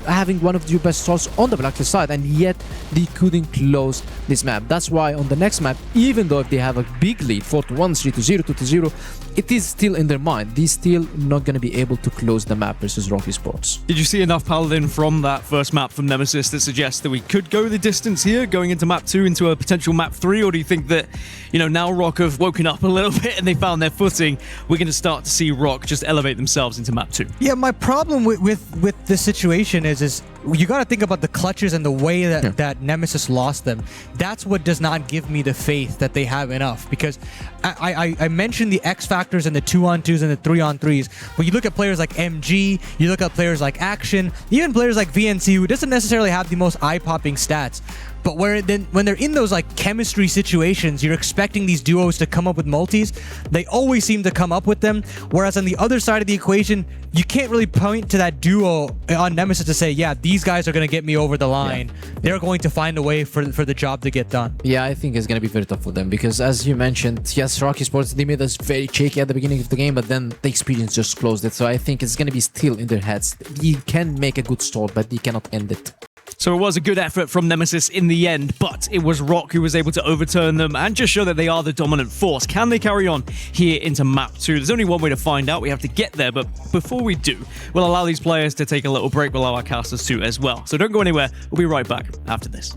having one of your best starts on the blacklist side, and yet they couldn't close this map. That's why on the next map, even though if they have a big lead, 4-1, 3-0, 2-0, it is still in their mind. They're still not going to be able to close the map versus ROC Esports. Did you see enough Paladin from that first map from Nemesis that suggests that we could go the distance here, going into map 2, into a potential map 3? Or do you think that, you know, now ROC have woken up a little bit and they found their footing, we're going to start to see ROC just elevate themselves into map 2? Yeah, my problem with this situation is you got to think about the clutches and the way that Nemesis lost them. That's what does not give me the faith that they have enough, because I mentioned the X factors and the 2-on-2s and the 3-on-3s. When you look at players like MG, you look at players like Action, even players like VNC, who doesn't necessarily have the most eye-popping stats. But when they're in those like chemistry situations, you're expecting these duos to come up with multis. They always seem to come up with them. Whereas on the other side of the equation, you can't really point to that duo on Nemesis to say, yeah, these guys are going to get me over the line. Yeah. They're going to find a way for the job to get done. Yeah, I think it's going to be very tough for them because, as you mentioned, yes, ROC Esports, they made us very shaky at the beginning of the game, but then the experience just closed it. So I think it's going to be still in their heads. You can make a good start, but you cannot end it. So it was a good effort from Nemesis in the end, but it was ROC who was able to overturn them and just show that they are the dominant force. Can they carry on here into map 2? There's only one way to find out. We have to get there, but before we do, we'll allow these players to take a little break. We'll allow our casters to as well. So don't go anywhere. We'll be right back after this.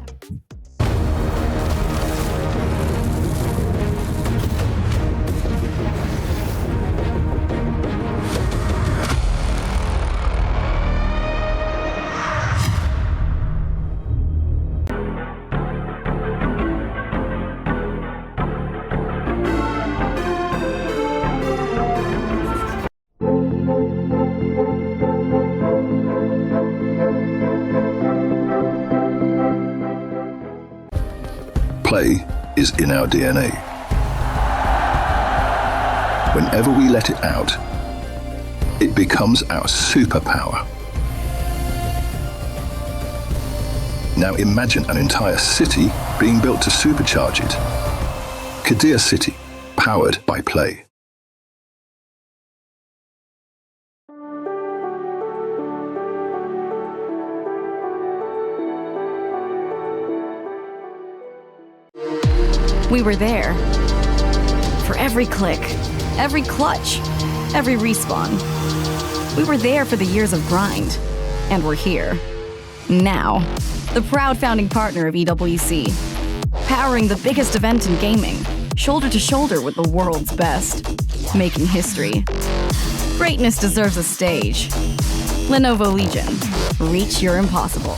Play is in our DNA. Whenever we let it out, it becomes our superpower. Now imagine an entire city being built to supercharge it. Kadir City, powered by Play. We were there. For every click, every clutch, every respawn. We were there for the years of grind. And we're here. Now. The proud founding partner of EWC. Powering the biggest event in gaming. Shoulder to shoulder with the world's best. Making history. Greatness deserves a stage. Lenovo Legion. Reach your impossible.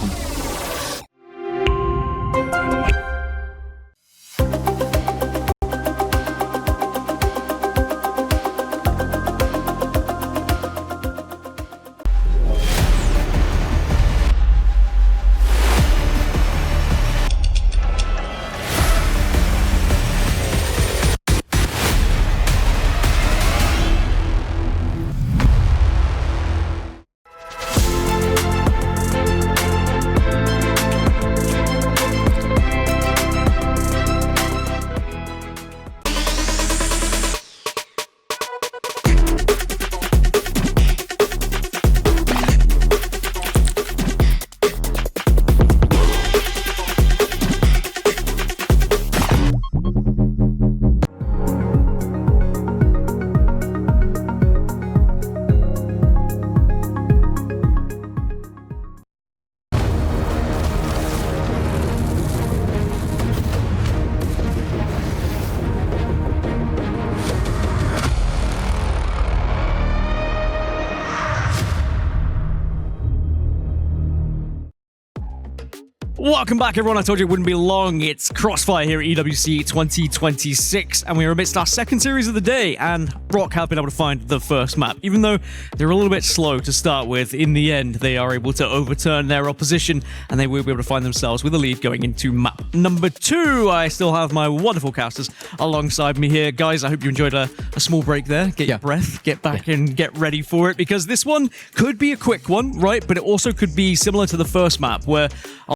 Welcome back, everyone. I told you it wouldn't be long. It's CROSSFIRE here at EWC 2026, and we are amidst our second series of the day, and ROC have been able to find the first map. Even though they're a little bit slow to start with, in the end, they are able to overturn their opposition, and they will be able to find themselves with a lead going into map number 2. I still have my wonderful casters alongside me here. Guys, I hope you enjoyed a small break there. Get your breath, get back and get ready for it, because this one could be a quick one, right? But it also could be similar to the first map, where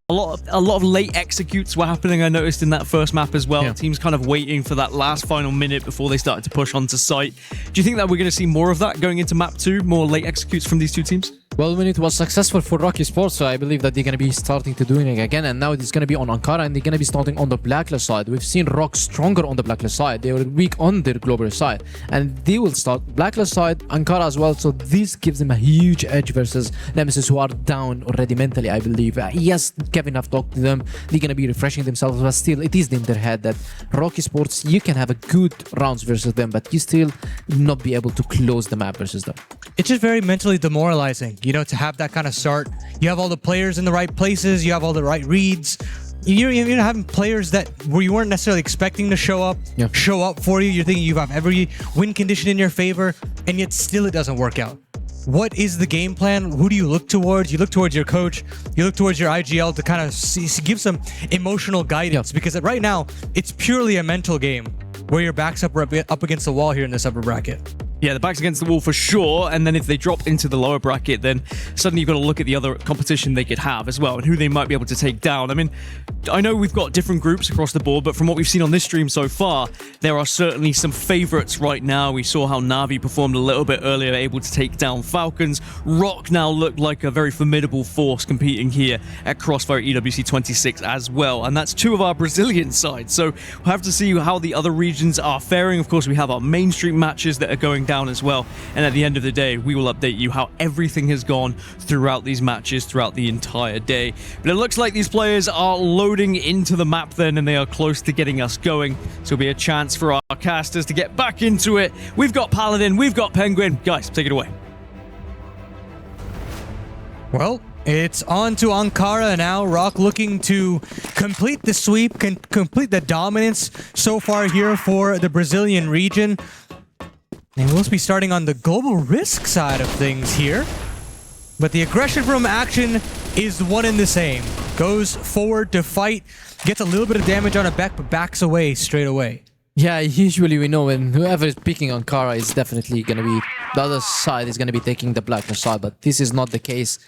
a lot of late executes were happening, I noticed, in that first map as well. Yeah. Teams kind of waiting for that last final minute before they started to push onto site. Do you think that we're going to see more of that going into map 2? More late executes from these two teams? Well, when it was successful for ROC Esports, so I believe that they're going to be starting to doing it again, and now it's going to be on Ankara, and they're going to be starting on the blacklist side. We've seen ROC stronger on the blacklist side. They were weak on their global side, and they will start blacklist side, Ankara as well, so this gives them a huge edge versus Nemesis, who are down already mentally, I believe. Yes, Kevin have talked to them, they're going to be refreshing themselves, but still, it is in their head that ROC Esports, you can have a good rounds versus them, but you still not be able to close the map versus them. It's just very mentally demoralizing, you know, to have that kind of start. You have all the players in the right places, you have all the right reads. You're having players that where you weren't necessarily expecting to show up for you. You're thinking you have every win condition in your favor, and yet still it doesn't work out. What is the game plan? Who do you look towards? You look towards your coach. You look towards your AG.AL to kind of give some emotional guidance, because right now it's purely a mental game where your back's up against the wall here in this upper bracket. Yeah, the back's against the wall for sure, and then if they drop into the lower bracket, then suddenly you've got to look at the other competition they could have as well, and who they might be able to take down. I mean, I know we've got different groups across the board, but from what we've seen on this stream so far, there are certainly some favorites right now. We saw how Na'Vi performed a little bit earlier, able to take down Falcons. ROC now look like a very formidable force competing here at CROSSFIRE EWC 26 as well, and that's two of our Brazilian sides, so we'll have to see how the other regions are faring. Of course, we have our mainstream matches that are going down as well, and at the end of the day we will update you how everything has gone throughout these matches throughout the entire day. But it looks like these players are loading into the map then, and they are close to getting us going, so it'll be a chance for our casters to get back into it. We've got Paladin, we've got Penguin. Guys, take it away. Well, it's on to Ankara now. ROC looking to complete the sweep, complete the dominance so far here for the Brazilian region. And we'll be starting on the global risk side of things here. But the aggression from Action is one and the same. Goes forward to fight, gets a little bit of damage on a back, but backs away straight away. Yeah, usually we know when whoever is picking Ankara is definitely going to be, the other side is going to be taking the blacklist side, but this is not the case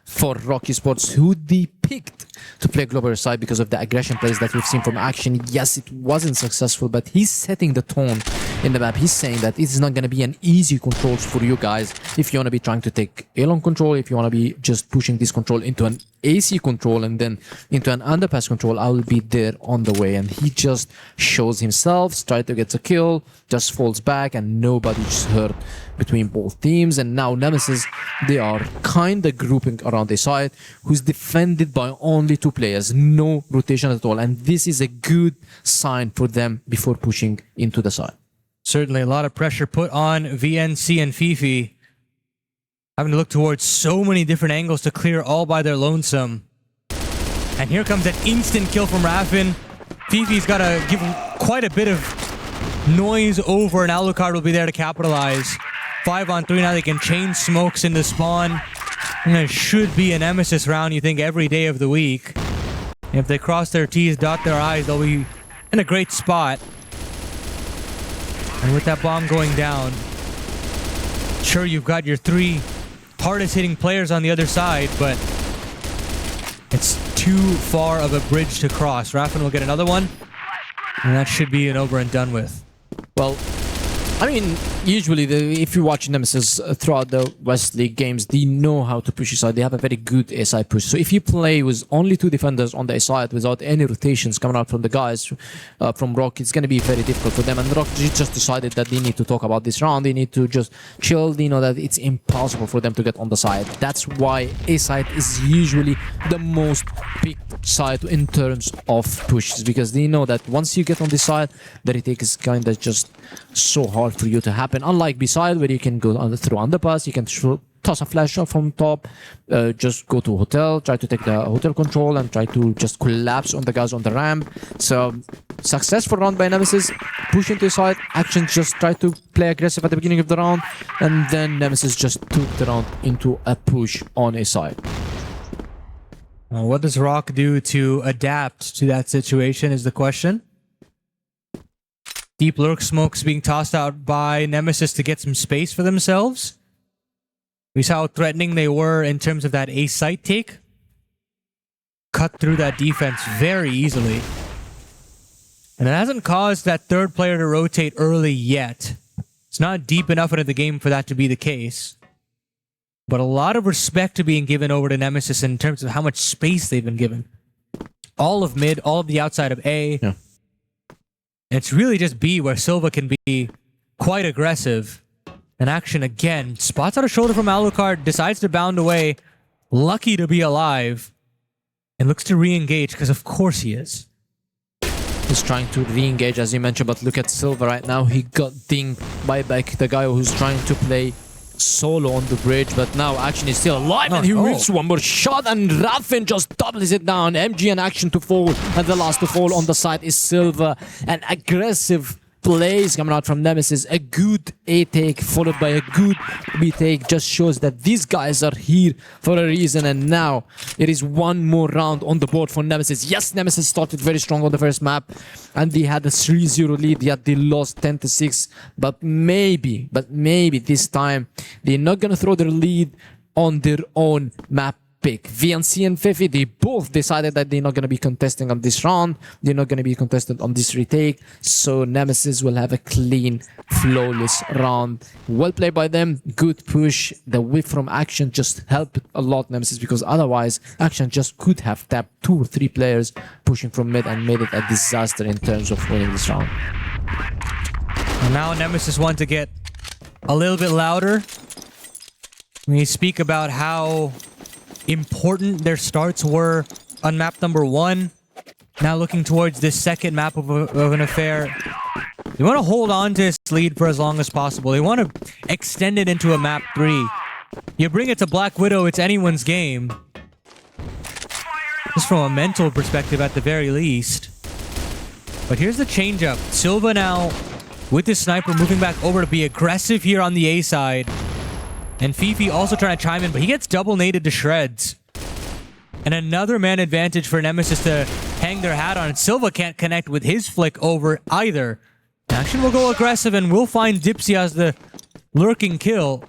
for ROC Esports, who they picked to play global side because of the aggression plays that we've seen from Action. Yes, it wasn't successful, but he's setting the tone in the map. He's saying that it's not going to be an easy controls for you guys if you want to be trying to take A-long control, if you want to be just pushing this control into an AC control and then into an underpass control, I will be there on the way. And he just shows himself, tries to get a kill, just falls back, and nobody's hurt between both teams. And now Nemesis, they are kind of grouping around a side who's defended by only 2 players, no rotation at all, and this is a good sign for them before pushing into the side. Certainly a lot of pressure put on VNC and Fifi, having to look towards so many different angles to clear all by their lonesome. And here comes an instant kill from Raffin. Fifi's got to give quite a bit of noise over, and Alucard will be there to capitalize. 5-on-3 now, they can chain smokes into spawn. And it should be a Nemesis round, you think, every day of the week. If they cross their T's, dot their I's, they'll be in a great spot. And with that bomb going down, sure, you've got your 3 hardest hitting players on the other side, but it's too far of a bridge to cross. Raffin will get another one, and that should be an over and done with. Well, I mean, usually if you watch Nemesis throughout the West League games, they know how to push aside. They have a very good SI push. So if you play with only 2 defenders on the side without any rotations coming out from the guys from ROC, it's going to be very difficult for them. And ROC just decided that they need to talk about this round. They need to just chill. They know that it's impossible for them to get on the side. That's why A side is usually the most picked side in terms of pushes, because they know that once you get on this side, the retake is kind of just so hard for you to happen. Unlike B side, where you can go through underpass, you can toss a flash shot from top, just go to hotel, try to take the hotel control and try to just collapse on the guys on the ramp. So successful round by Nemesis, push into the side, Action just tried to play aggressive at the beginning of the round, and then Nemesis just took the round into a push on a side. What does ROC do to adapt to that situation is the question. Deep lurk smokes being tossed out by Nemesis to get some space for themselves. We saw how threatening they were in terms of that A site take. Cut through that defense very easily. And it hasn't caused that third player to rotate early yet. It's not deep enough into the game for that to be the case. But a lot of respect to being given over to Nemesis in terms of how much space they've been given. All of mid, all of the outside of A. Yeah. It's really just B where Silva can be quite aggressive. And Action again spots out a shoulder from Alucard, decides to bound away, lucky to be alive, and looks to re-engage because of course he is. He's trying to re-engage as you mentioned, but look at Silva right now. He got dinged by Beck, the guy who's trying to play solo on the bridge, but now Action is still alive and he whips one more shot and Raffin just doubles it down. MG and Action to fall, and the last to fall on the side is Silva. An aggressive plays coming out from Nemesis. A good A take followed by a good B take just shows that these guys are here for a reason, and now it is one more round on the board for Nemesis. Yes, Nemesis started very strong on the first map and they had a 3-0 lead, yet they lost 10-6, but maybe this time they're not gonna throw their lead on their own map pick. VNC and Fifi, they both decided that they're not going to be contesting on this round. They're not going to be contested on this retake. So Nemesis will have a clean, flawless round. Well played by them. Good push. The whip from Action just helped a lot Nemesis, because otherwise Action just could have tapped 2 or 3 players pushing from mid and made it a disaster in terms of winning this round. And now Nemesis want to get a little bit louder. We speak about how important their starts were on map number 1. Now looking towards this second map of an affair. They want to hold on to this lead for as long as possible. They want to extend it into a map 3. You bring it to Black Widow, it's anyone's game. Just from a mental perspective at the very least. But here's the change-up. Silva now with the sniper moving back over to be aggressive here on the A side. And Fifi also trying to chime in, but he gets double naded to shreds. And another man advantage for Nemesis to hang their hat on. Silva can't connect with his flick over either. Action will go aggressive and will find Dipsy as the lurking kill.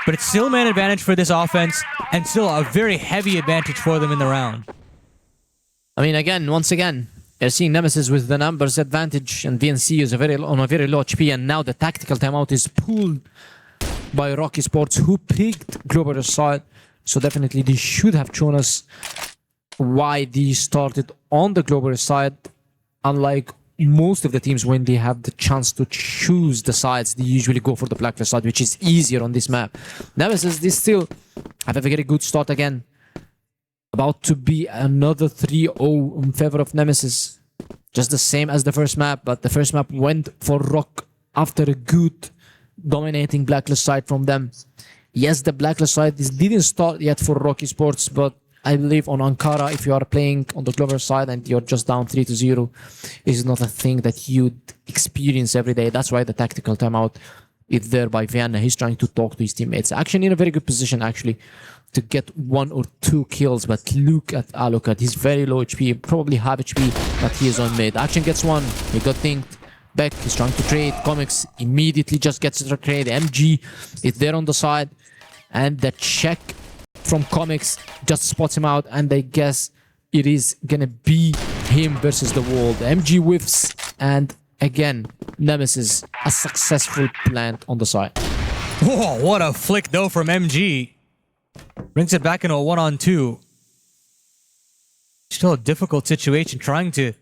But it's still man advantage for this offense, and still a very heavy advantage for them in the round. I mean, once again, you're seeing Nemesis with the numbers advantage, and VNC is on a very low HP, and now the tactical timeout is pulled by ROC Esports, who picked Global side. So definitely they should have shown us why they started on the Global side. Unlike most of the teams, when they have the chance to choose the sides, they usually go for the Blacklist side, which is easier on this map. Nemesis, they still have a very good start again. About to be another 3-0 in favor of Nemesis. Just the same as the first map, but the first map went for ROC after a good dominating Blacklist side from them. Yes, the Blacklist side didn't start yet for ROC Esports, but I believe on Ankara, if you are playing on the Glover side and you're just down 3-0, is not a thing that you'd experience every day. That's why the tactical timeout is there by Vienna. He's trying to talk to his teammates. Actually in a very good position, actually, to get 1 or 2 kills, but look at Alucard. He's very low HP, probably half HP, but he is on mid. Action gets 1, he got dinged. Beck is trying to trade. Comics immediately just gets the trade. MG is there on the side. And the check from Comics just spots him out. And I guess it is going to be him versus the wall. The MG whiffs. And again, Nemesis, a successful plant on the side. Whoa, what a flick though from MG. Brings it back into a 1-on-2. Still a difficult situation trying to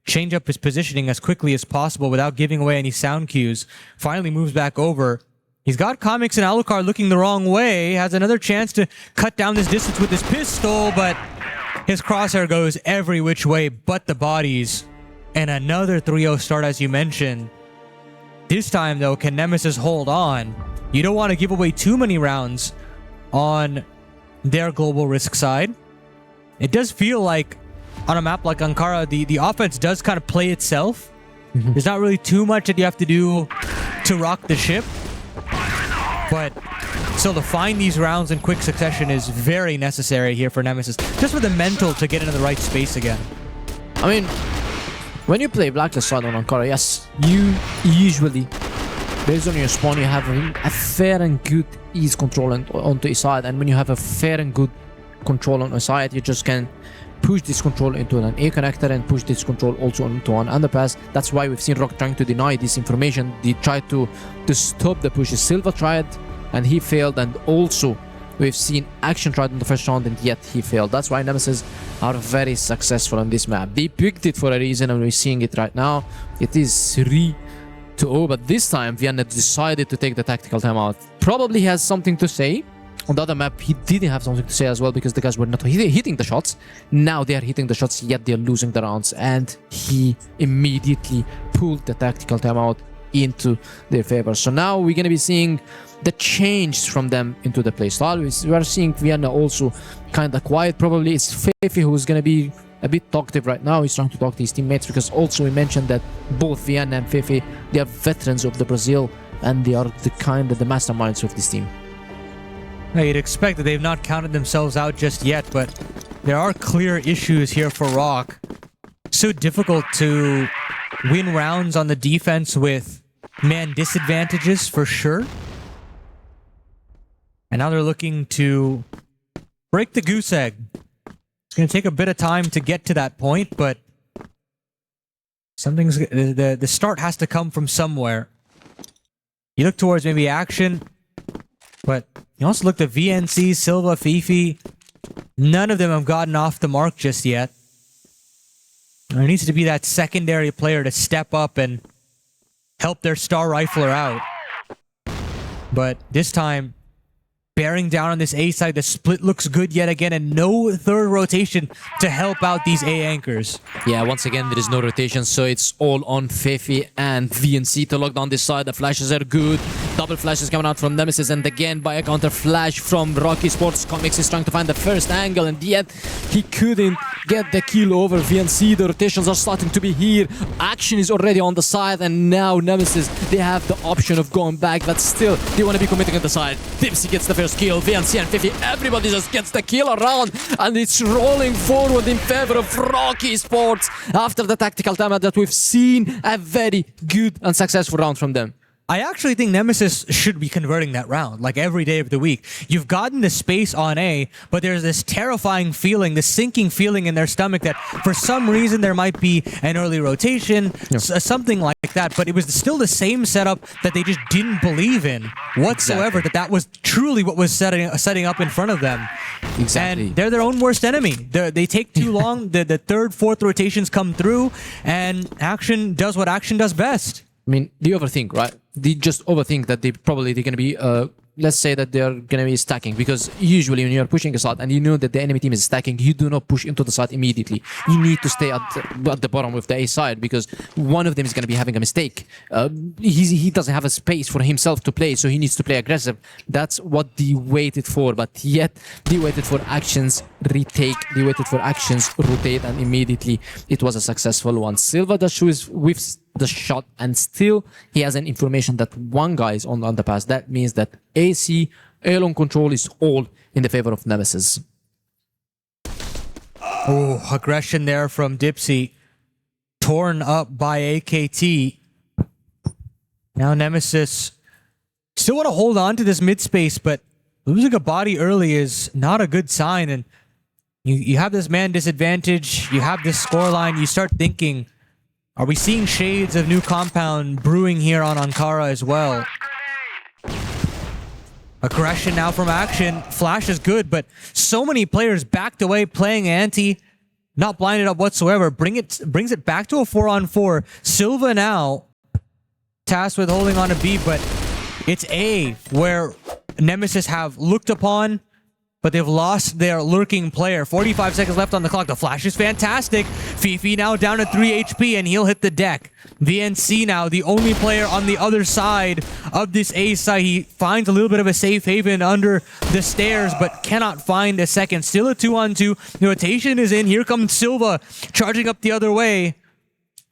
change up his positioning as quickly as possible without giving away any sound cues. Finally moves back over. He's got Comics and Alucard looking the wrong way. Has another chance to cut down this distance with his pistol, but his crosshair goes every which way but the bodies. And another 3-0 start, as you mentioned. This time, though, can Nemesis hold on? You don't want to give away too many rounds on their global risk side. It does feel like on a map like Ankara, the offense does kind of play itself. There's not really too much that you have to do to rock the ship. But still, to find these rounds in quick succession is very necessary here for Nemesis. Just for the mental to get into the right space again. I mean, when you play Blacklist side on Ankara, yes, you usually, based on your spawn, you have a fair and good ease control onto a side. And when you have a fair and good control on a side, you just can push this control into an A connector and push this control also into an underpass. That's why we've seen ROC trying to deny this information. They tried to stop the pushes. Silva tried and he failed, and also we've seen Action tried in the first round and yet he failed. That's why Nemesis are very successful on this map. They picked it for a reason and we're seeing it right now. It is 3-0, but this time Vienna decided to take the tactical timeout. Probably has something to say. On the other map, he didn't have something to say as well because the guys were not hitting the shots. Now they are hitting the shots, yet they're losing the rounds. And he immediately pulled the tactical timeout into their favor. So now we're going to be seeing the change from them into the playstyle. We are seeing Vienna also kind of quiet. Probably it's Fefe who's going to be a bit talkative right now. He's trying to talk to his teammates because also we mentioned that both Vienna and Fefe, they are veterans of the Brazil and they are the masterminds of this team. Now, you'd expect that they've not counted themselves out just yet, but there are clear issues here for ROC. So difficult to win rounds on the defense with man disadvantages for sure. And now they're looking to break the goose egg. It's going to take a bit of time to get to that point, but the start has to come from somewhere. You look towards maybe Action, but you also look at VNC, Silva, Fifi. None of them have gotten off the mark just yet. There needs to be that secondary player to step up and help their star rifler out. But this time, bearing down on this A side, the split looks good yet again, and no third rotation to help out these A anchors. Yeah, once again, there is no rotation, so it's all on Fefe and VNC to lock down this side. The flashes are good. Double flashes coming out from Nemesis, and again by a counter flash from ROC Esports. Comics is trying to find the first angle, and yet he couldn't get the kill over VNC. The rotations are starting to be here. Action is already on the side, and now Nemesis, they have the option of going back, but still, they want to be committing on the side. Dipsy gets the first kill. VNC and Fifi, everybody just gets the kill around, and it's rolling forward in favor of ROC Esports after the tactical timeout that we've seen a very good and successful round from them. I actually think Nemesis should be converting that round, like every day of the week. You've gotten the space on A, but there's this terrifying feeling, this sinking feeling in their stomach that for some reason there might be an early rotation, something like that, but it was still the same setup that they just didn't believe in whatsoever, Exactly. that was truly what was setting up in front of them. Exactly. And they're their own worst enemy. They take too long, the third, fourth rotations come through, and Action does what Action does best. I mean, they overthink, right? They just overthink that they're going to be, let's say that they're going to be stacking, because usually when you're pushing a side and you know that the enemy team is stacking, you do not push into the side immediately. You need to stay at the bottom with the A side, because one of them is going to be having a mistake. He doesn't have a space for himself to play, so he needs to play aggressive. That's what they waited for, but yet they waited for Actions retake, they waited for Actions rotate, and immediately it was a successful one. Silva does with the shot, and still he has an information that one guy is on the underpass. That means that AL on control is all in the favor of Nemesis. Oh, aggression there from Dipsy. Torn up by AKT. Now Nemesis still want to hold on to this mid space, but losing a body early is not a good sign. And you have this man disadvantage, you have this scoreline, you start thinking, are we seeing shades of new compound brewing here on Ankara as well? Aggression now from Action. Flash is good, but so many players backed away playing anti, not blinded up whatsoever. Brings it back to a 4-on-4. Silva now tasked with holding on to B, but it's A where Nemesis have looked upon but they've lost their lurking player. 45 seconds left on the clock. The flash is fantastic. Fifi now down to 3 HP, and he'll hit the deck. VNC now, the only player on the other side of this A site. He finds a little bit of a safe haven under the stairs, but cannot find a second. Still a 2-on-2. The rotation is in. Here comes Silva, charging up the other way.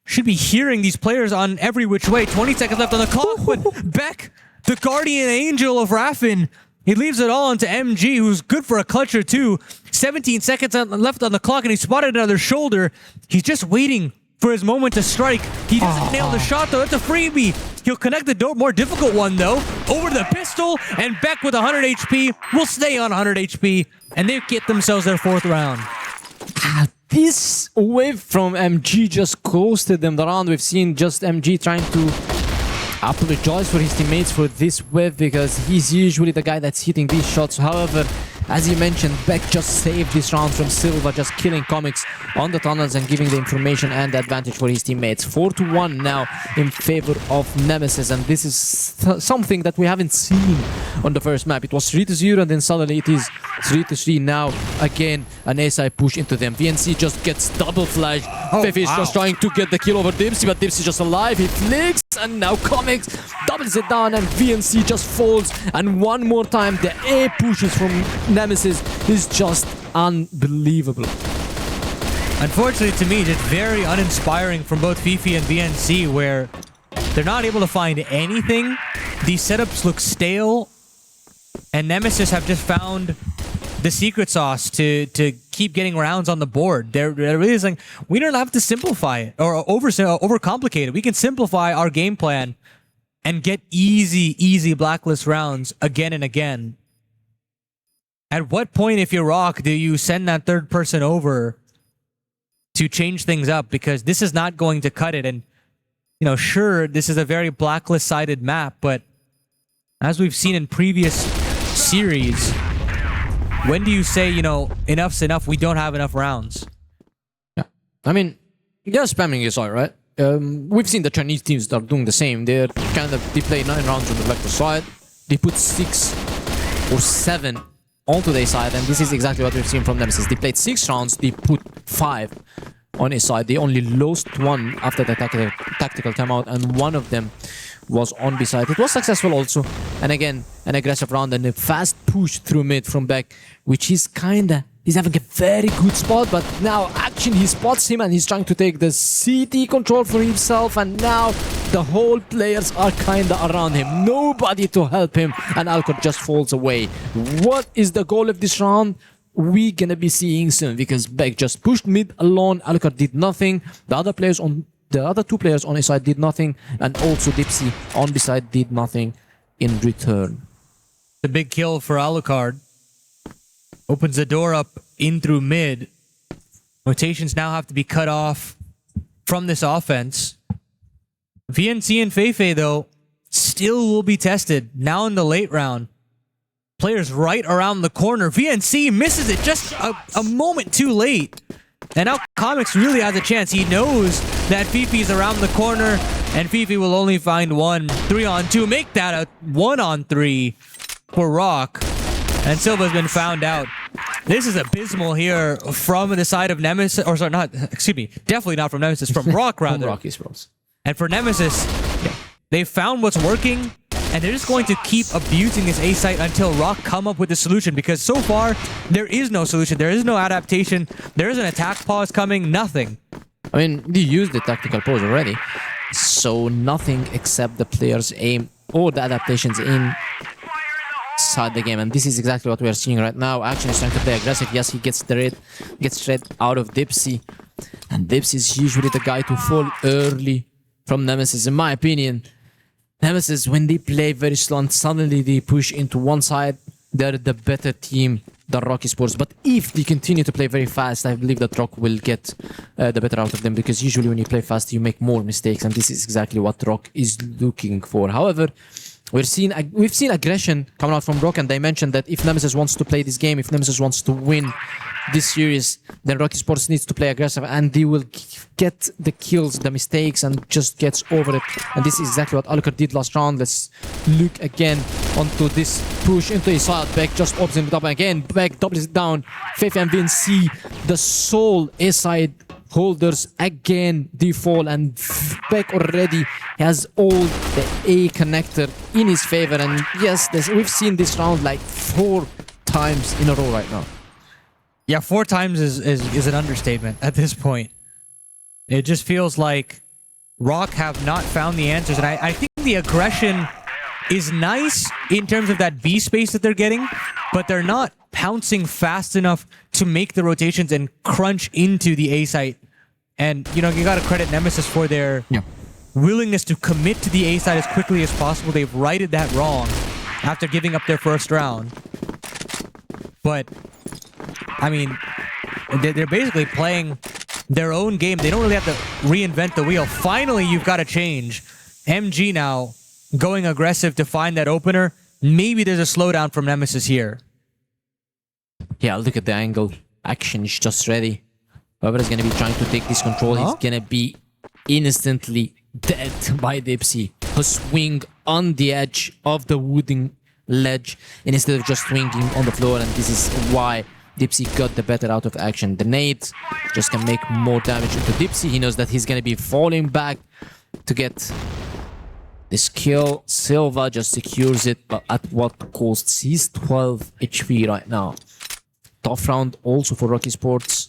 Should be hearing these players on every which way. 20 seconds left on the clock, but Beck, the guardian angel of Raffin, he leaves it all onto MG, who's good for a clutch or two. 17 seconds left on the clock, and he spotted another shoulder. He's just waiting for his moment to strike. He doesn't nail the shot, though. That's a freebie. He'll connect the more difficult one, though. Over to the pistol, and Beck with 100 HP will stay on 100 HP, and they get themselves their 4th round. This wave from MG just costed them the round. We've seen just MG trying to apologize for his teammates for this wave because he's usually the guy that's hitting these shots. However, as you mentioned, Beck just saved this round from Silva, just killing Comics on the tunnels and giving the information and the advantage for his teammates. 4-1 now in favor of Nemesis, and this is something that we haven't seen on the first map. It was 3-0 and then suddenly it is 3-3. Now again an A-side push into them. VNC just gets double flash. Fefe is just trying to get the kill over Dipsy, but Dipsy just alive. He flicks, and now Comics doubles it down, and VNC just falls. And one more time the A pushes from Nemesis is just unbelievable. Unfortunately to me, just very uninspiring from both Fifi and VNC, where they're not able to find anything. These setups look stale, and Nemesis have just found the secret sauce to keep getting rounds on the board. They're really saying, we don't have to simplify it or overcomplicate it. We can simplify our game plan and get easy blacklist rounds again and again. At what point, if you're ROC, do you send that third person over to change things up? Because this is not going to cut it. And, you know, sure, this is a very blacklist-sided map, but as we've seen in previous series, when do you say, you know, enough's enough, we don't have enough rounds? Yeah. I mean, they're spamming this side, right? We've seen the Chinese teams that are doing the same. They play 9 rounds on the vector side. They put 6 or 7 onto their side, and this is exactly what we've seen from Nemesis. They played 6 rounds, they put 5 on his side. They only lost 1 after the tactical timeout, and 1 of them was on B side. It was successful also, and again, an aggressive round and a fast push through mid from Beck, which is he's having a very good spot, but now Action, he spots him and he's trying to take the CT control for himself, and now the whole players are kinda around him. Nobody to help him, and Alcor just falls away. What is the goal of this round? We're gonna be seeing soon, because Beck just pushed mid alone. Alcor did nothing. The other 2 players on his side did nothing, and also Dipsy on B side did nothing in return. The big kill for Alucard opens the door up in through mid. Rotations now have to be cut off from this offense. VNC and Feifei, though, still will be tested now in the late round. Players right around the corner. VNC misses it just a moment too late. And now Comics really has a chance. He knows that Fifi's around the corner, and Fifi will only find 1 3-on-2. Make that a 1-on-3 for ROC. And Silva's been found out. This is abysmal here from the side of Nemesis. Or sorry, definitely not from Nemesis, from ROC rather. From ROC Esports. And for Nemesis, they found what's working, and they're just going to keep abusing this A site until ROC come up with a solution, because so far, there is no solution. There is no adaptation. There is an attack pause coming. Nothing. I mean, they used the tactical pause already, so nothing except the player's aim or the adaptations inside the game, and this is exactly what we are seeing right now. Action is trying to play aggressive. Yes, he gets the red out of Dipsy, and Dipsy is usually the guy to fall early from Nemesis, in my opinion. Nemesis, when they play very slow and suddenly they push into one side, they're the better team than ROC Esports. But if they continue to play very fast, I believe that ROC will get the better out of them, because usually when you play fast, you make more mistakes, and this is exactly what ROC is looking for. However, we've seen aggression coming out from ROC, and they mentioned that if Nemesis wants to play this game, if Nemesis wants to win this series, then ROC Esports needs to play aggressive, and they will get the kills, the mistakes, and just gets over it. And this is exactly what Alucard did last round. Let's look again onto this push into his side. Beck just opens it up again. Beck doubles it down. Fefe and VNC, the sole A side holders again default, and Beck already has all the A connector in his favor. And yes, we've seen this round like 4 times in a row right now. Yeah, 4 times is an understatement at this point. It just feels like ROC have not found the answers, and I think the aggression is nice in terms of that B space that they're getting, but they're not pouncing fast enough to make the rotations and crunch into the A site. And, you know, you gotta credit Nemesis for their willingness to commit to the A site as quickly as possible. They've righted that wrong after giving up their first round. But, I mean, they're basically playing their own game. They don't really have to reinvent the wheel. Finally, you've got to change. MG now going aggressive to find that opener. Maybe there's a slowdown from Nemesis here. Yeah, look at the angle. Action is just ready. Whoever is going to be trying to take this control, he's going to be instantly dead by Dipsy, who swing on the edge of the wooden ledge and instead of just swinging on the floor. And this is why Dipsy got the better out of action. The nade just can make more damage to Dipsy. He knows that he's going to be falling back to get this kill. Silva just secures it, but at what cost? He's 12 HP right now. Tough round also for ROC Esports,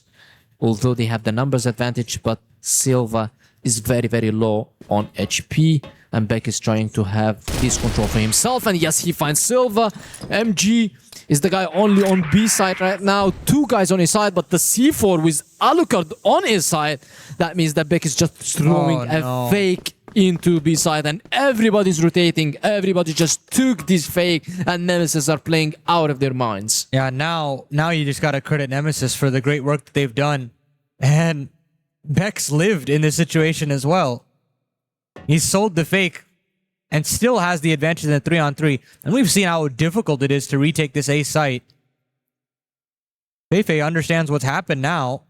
although they have the numbers advantage, but Silva is very, very low on HP, and Beck is trying to have this control for himself. And yes, he finds Silva. MG is the guy only on B side right now. 2 guys on his side, but the C4 with Alucard on his side, that means that Beck is just throwing a fake into B side, and everybody's rotating. Everybody just took this fake, and Nemesis are playing out of their minds. Yeah, now you just gotta credit Nemesis for the great work that they've done. And Beck's lived in this situation as well. He's sold the fake and still has the advantage in the 3-on-3. And we've seen how difficult it is to retake this A site. Fefe understands what's happened now,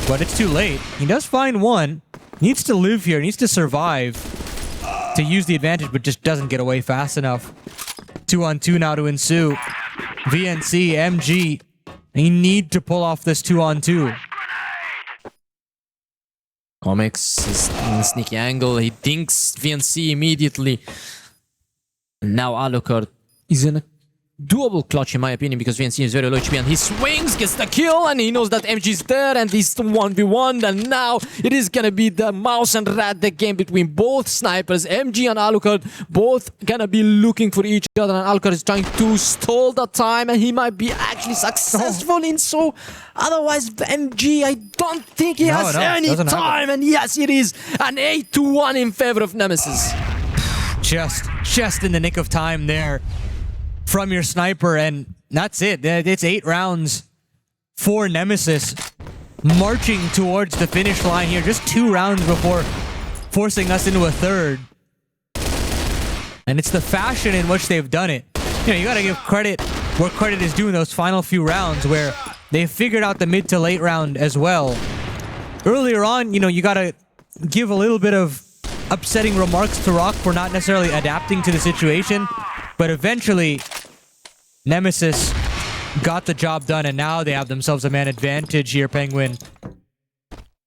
but it's too late. He does find one. Needs to live here, needs to survive to use the advantage, but just doesn't get away fast enough. 2-on-2 now to ensue. VNC, MG, they need to pull off this 2-on-2. Comics is in a sneaky angle. He dinks VNC immediately. And now Alucard is in a doable clutch in my opinion, because VNC is very low HP, and he swings, gets the kill, and he knows that MG is there, and he's 1v1, and now it is gonna be the mouse and rat, the game between both snipers. MG and Alucard both gonna be looking for each other, and Alucard is trying to stall the time, and he might be actually successful in so. Otherwise, MG, I don't think he has any time, and yes, it is an 8-1 in favor of Nemesis. Just in the nick of time there from your sniper, and that's it. It's 8 rounds for Nemesis, marching towards the finish line here. Just 2 rounds before forcing us into a 3rd. And it's the fashion in which they've done it. You know, you gotta give credit where credit is due in those final few rounds, where they figured out the mid to late round as well. Earlier on, you know, you gotta give a little bit of upsetting remarks to ROC for not necessarily adapting to the situation, but eventually Nemesis got the job done, and now they have themselves a man advantage here, Penguin.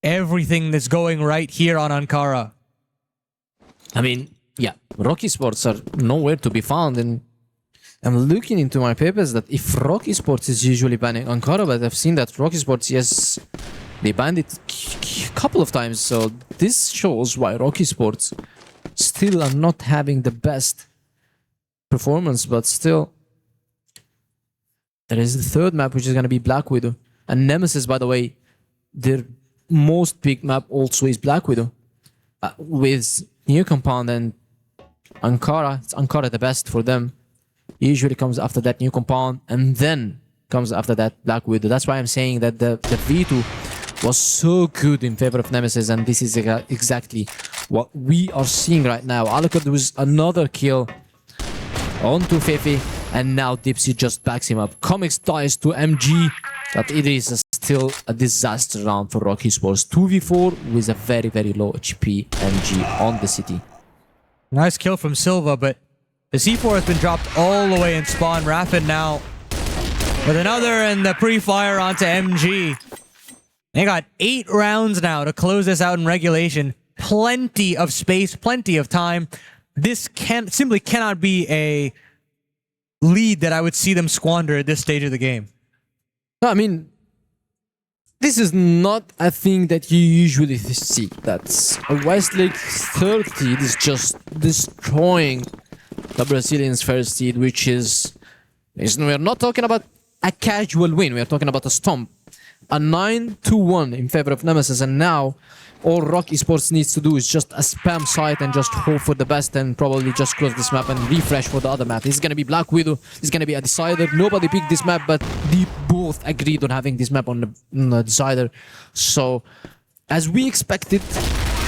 Everything that's going right here on Ankara. I mean, yeah, ROC Esports are nowhere to be found, and I'm looking into my papers that if ROC Esports is usually banning Ankara, but I've seen that ROC Esports, yes, they banned it a couple of times, so this shows why ROC Esports still are not having the best performance, but still. There is the 3rd map, which is going to be Black Widow. And Nemesis, by the way, their most big map also is Black Widow. With New Compound and Ankara, it's Ankara the best for them. Usually comes after that New Compound, and then comes after that Black Widow. That's why I'm saying that the V2 was so good in favor of Nemesis, and this is exactly what we are seeing right now. Alucard was another kill onto Fefe, and now Dipsy just backs him up. Comics dies to MG, but it is still a disaster round for ROC Esports. 2v4 with a very, very low HP MG on the city. Nice kill from Silva, but The C4 has been dropped all the way in spawn. Rapid now with another, and the pre-fire onto MG. They got 8 rounds now to close this out in regulation. Plenty of space, plenty of time. This simply cannot be a lead that I would see them squander at this stage of the game. No, I mean, this is not a thing that you usually see. That's a Westlake third seed is just destroying the Brazilians' first seed, which is we're not talking about a casual win. We're talking about a stomp. A 9-1 in favor of Nemesis, and now all ROC Esports needs to do is just a spam site and just hope for the best and probably just close this map and refresh for the other map. This is going to be Black Widow. It's going to be a decider. Nobody picked this map, but they both agreed on having this map on the decider. So, as we expected,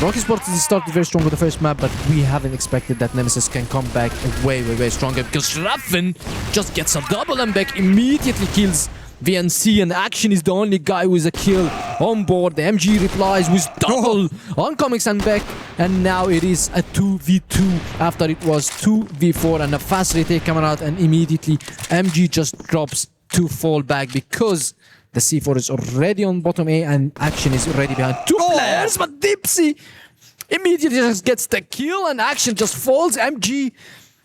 ROC Esports started very strong with the first map, but we haven't expected that Nemesis can come back way stronger, because Raffen just gets a double and back, immediately kills VNC, and Action is the only guy with a kill on board. The MG replies with double oncoming Sandbeck, and now it is a 2v2 after it was 2v4, and a fast retake coming out, and immediately MG just drops to fall back because the C4 is already on bottom A and Action is already behind 2 players, but Dipsy immediately just gets the kill and Action just falls. MG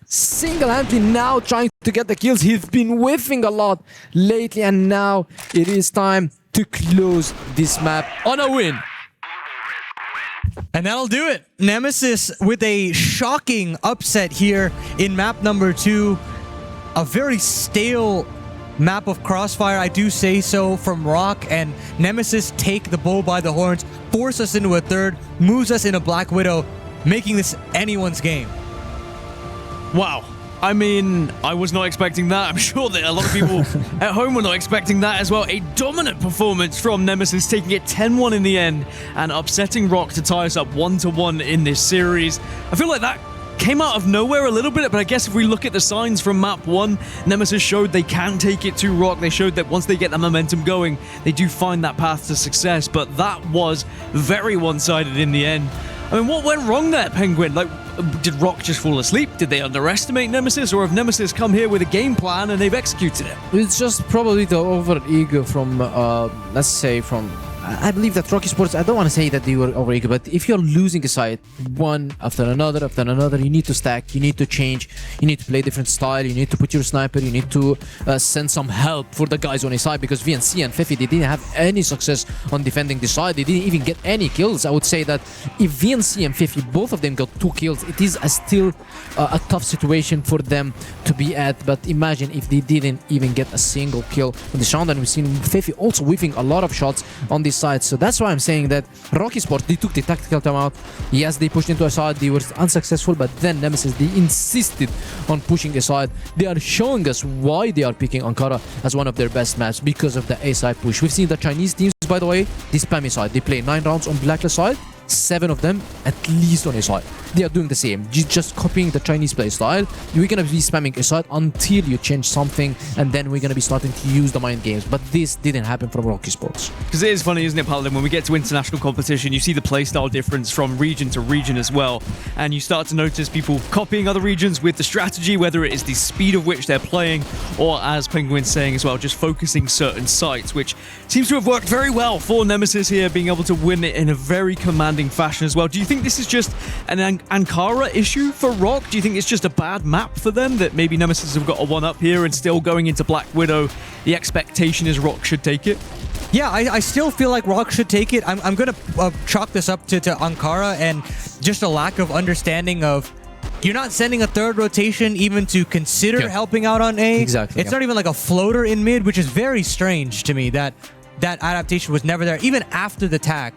single-handedly now trying to get the kills. He's been whiffing a lot lately, and now it is time to close this map on a win. And that'll do it. Nemesis with a shocking upset here in map number 2. A very stale map of CROSSFIRE, I do say so, from ROC, and Nemesis take the bull by the horns, force us into a third, moves us into Black Widow, making this anyone's game. Wow. I mean, I was not expecting that. I'm sure that a lot of people at home were not expecting that as well. A dominant performance from Nemesis, taking it 10-1 in the end and upsetting ROC to tie us up 1-1 in this series. I feel like that came out of nowhere a little bit, but I guess if we look at the signs from map 1, Nemesis showed they can take it to ROC. They showed that once they get that momentum going, they do find that path to success, but that was very one-sided in the end. I mean, what went wrong there, Penguin? Like, did ROC just fall asleep? Did they underestimate Nemesis? Or have Nemesis come here with a game plan and they've executed it? It's just probably the over-ego from, let's say, from... I believe that ROC Esports, I don't want to say that they were over-ego, but if you're losing a side one after another, you need to stack, you need to change, you need to play different style, you need to put your sniper, you need to send some help for the guys on a side, because VNC and Fefi, they didn't have any success on defending the side. They didn't even get any kills. I would say that if VNC and Fefi, both of them got 2 kills, it is still a tough situation for them to be at. But imagine if they didn't even get a single kill on this round, and we've seen Fefi also whiffing a lot of shots on this side. So that's why I'm saying that ROC Esports, they took the tactical timeout. Yes, they pushed into a side, they were unsuccessful, but then Nemesis, they insisted on pushing aside. They are showing us why they are picking Ankara as one of their best maps, because of the A side push. We've seen the Chinese teams, by the way, they spam A side. They play 9 rounds on Blacklist side, 7 of them at least on A side. They are doing the same, just copying the Chinese play style. We're gonna be spamming A side until you change something, and then we're gonna be starting to use the mind games. But this didn't happen from ROC Esports. Because it is funny, isn't it, Paladin? When we get to international competition, you see the playstyle difference from region to region as well. And you start to notice people copying other regions with the strategy, whether it is the speed of which they're playing, or, as Penguin's saying as well, just focusing certain sites, which seems to have worked very well for Nemesis here, being able to win it in a very commanding fashion as well. Do you think this is just an Ankara issue for ROC? Do you think it's just a bad map for them, that maybe Nemesis have got a one-up here, and still going into Black Widow, the expectation is ROC should take it? Yeah, I still feel like ROC should take it. I'm going to chalk this up to Ankara and just a lack of understanding of, you're not sending a third rotation even to consider helping out on A. Exactly. It's not even like a floater in mid, which is very strange to me that that adaptation was never there, even after the tag.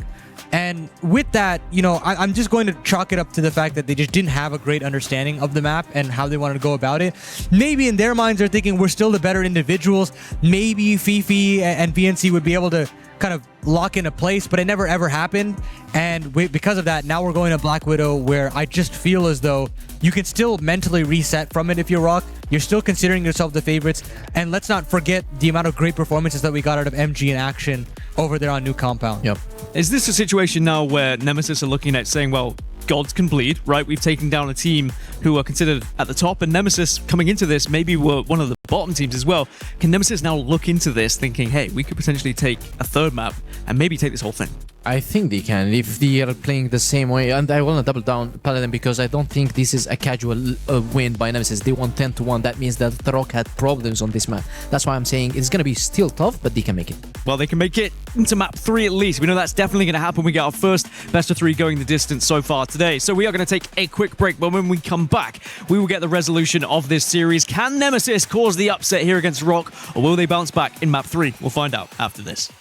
And with that, you know, I'm just going to chalk it up to the fact that they just didn't have a great understanding of the map and how they wanted to go about it. Maybe in their minds they're thinking we're still the better individuals. Maybe Fifi and VNC would be able to kind of lock in a place, but it never ever happened. And because of that, now we're going to Black Widow, where I just feel as though you can still mentally reset from it if you're ROC. You're still considering yourself the favorites. And let's not forget the amount of great performances that we got out of MG in Action over there on New Compound. Yep. Is this a situation now where Nemesis are looking at saying, well, gods can bleed, right? We've taken down a team who are considered at the top, and Nemesis coming into this maybe were one of the bottom teams as well. Can Nemesis now look into this thinking, hey, we could potentially take a third map and maybe take this whole thing? I think they can if they are playing the same way, and I want to double down Paladin because I don't think this is a casual win by Nemesis. They won 10-1. That means that the ROC had problems on this map. That's why I'm saying it's going to be still tough, but they can make it. Well, they can make it into map 3 at least. We know that's definitely going to happen. We get our first best of 3 going the distance so far today. So we are going to take a quick break, but when we come back, we will get the resolution of this series. Can Nemesis cause the upset here against ROC, or will they bounce back in map 3? We'll find out after this.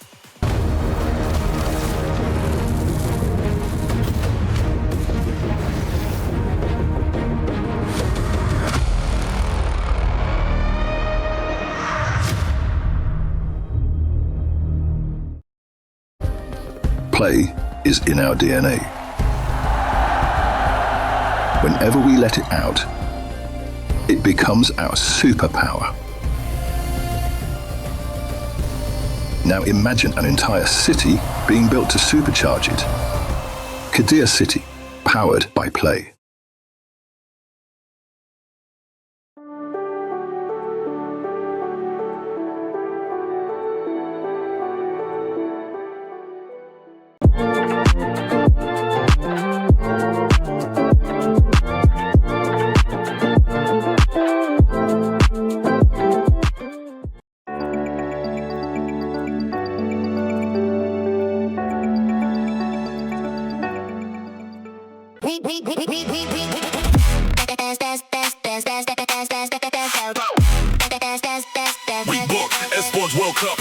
Play is in our DNA. Whenever we let it out, it becomes our superpower. Now imagine an entire city being built to supercharge it. Qiddiya City, powered by play. We book Esports World Cup.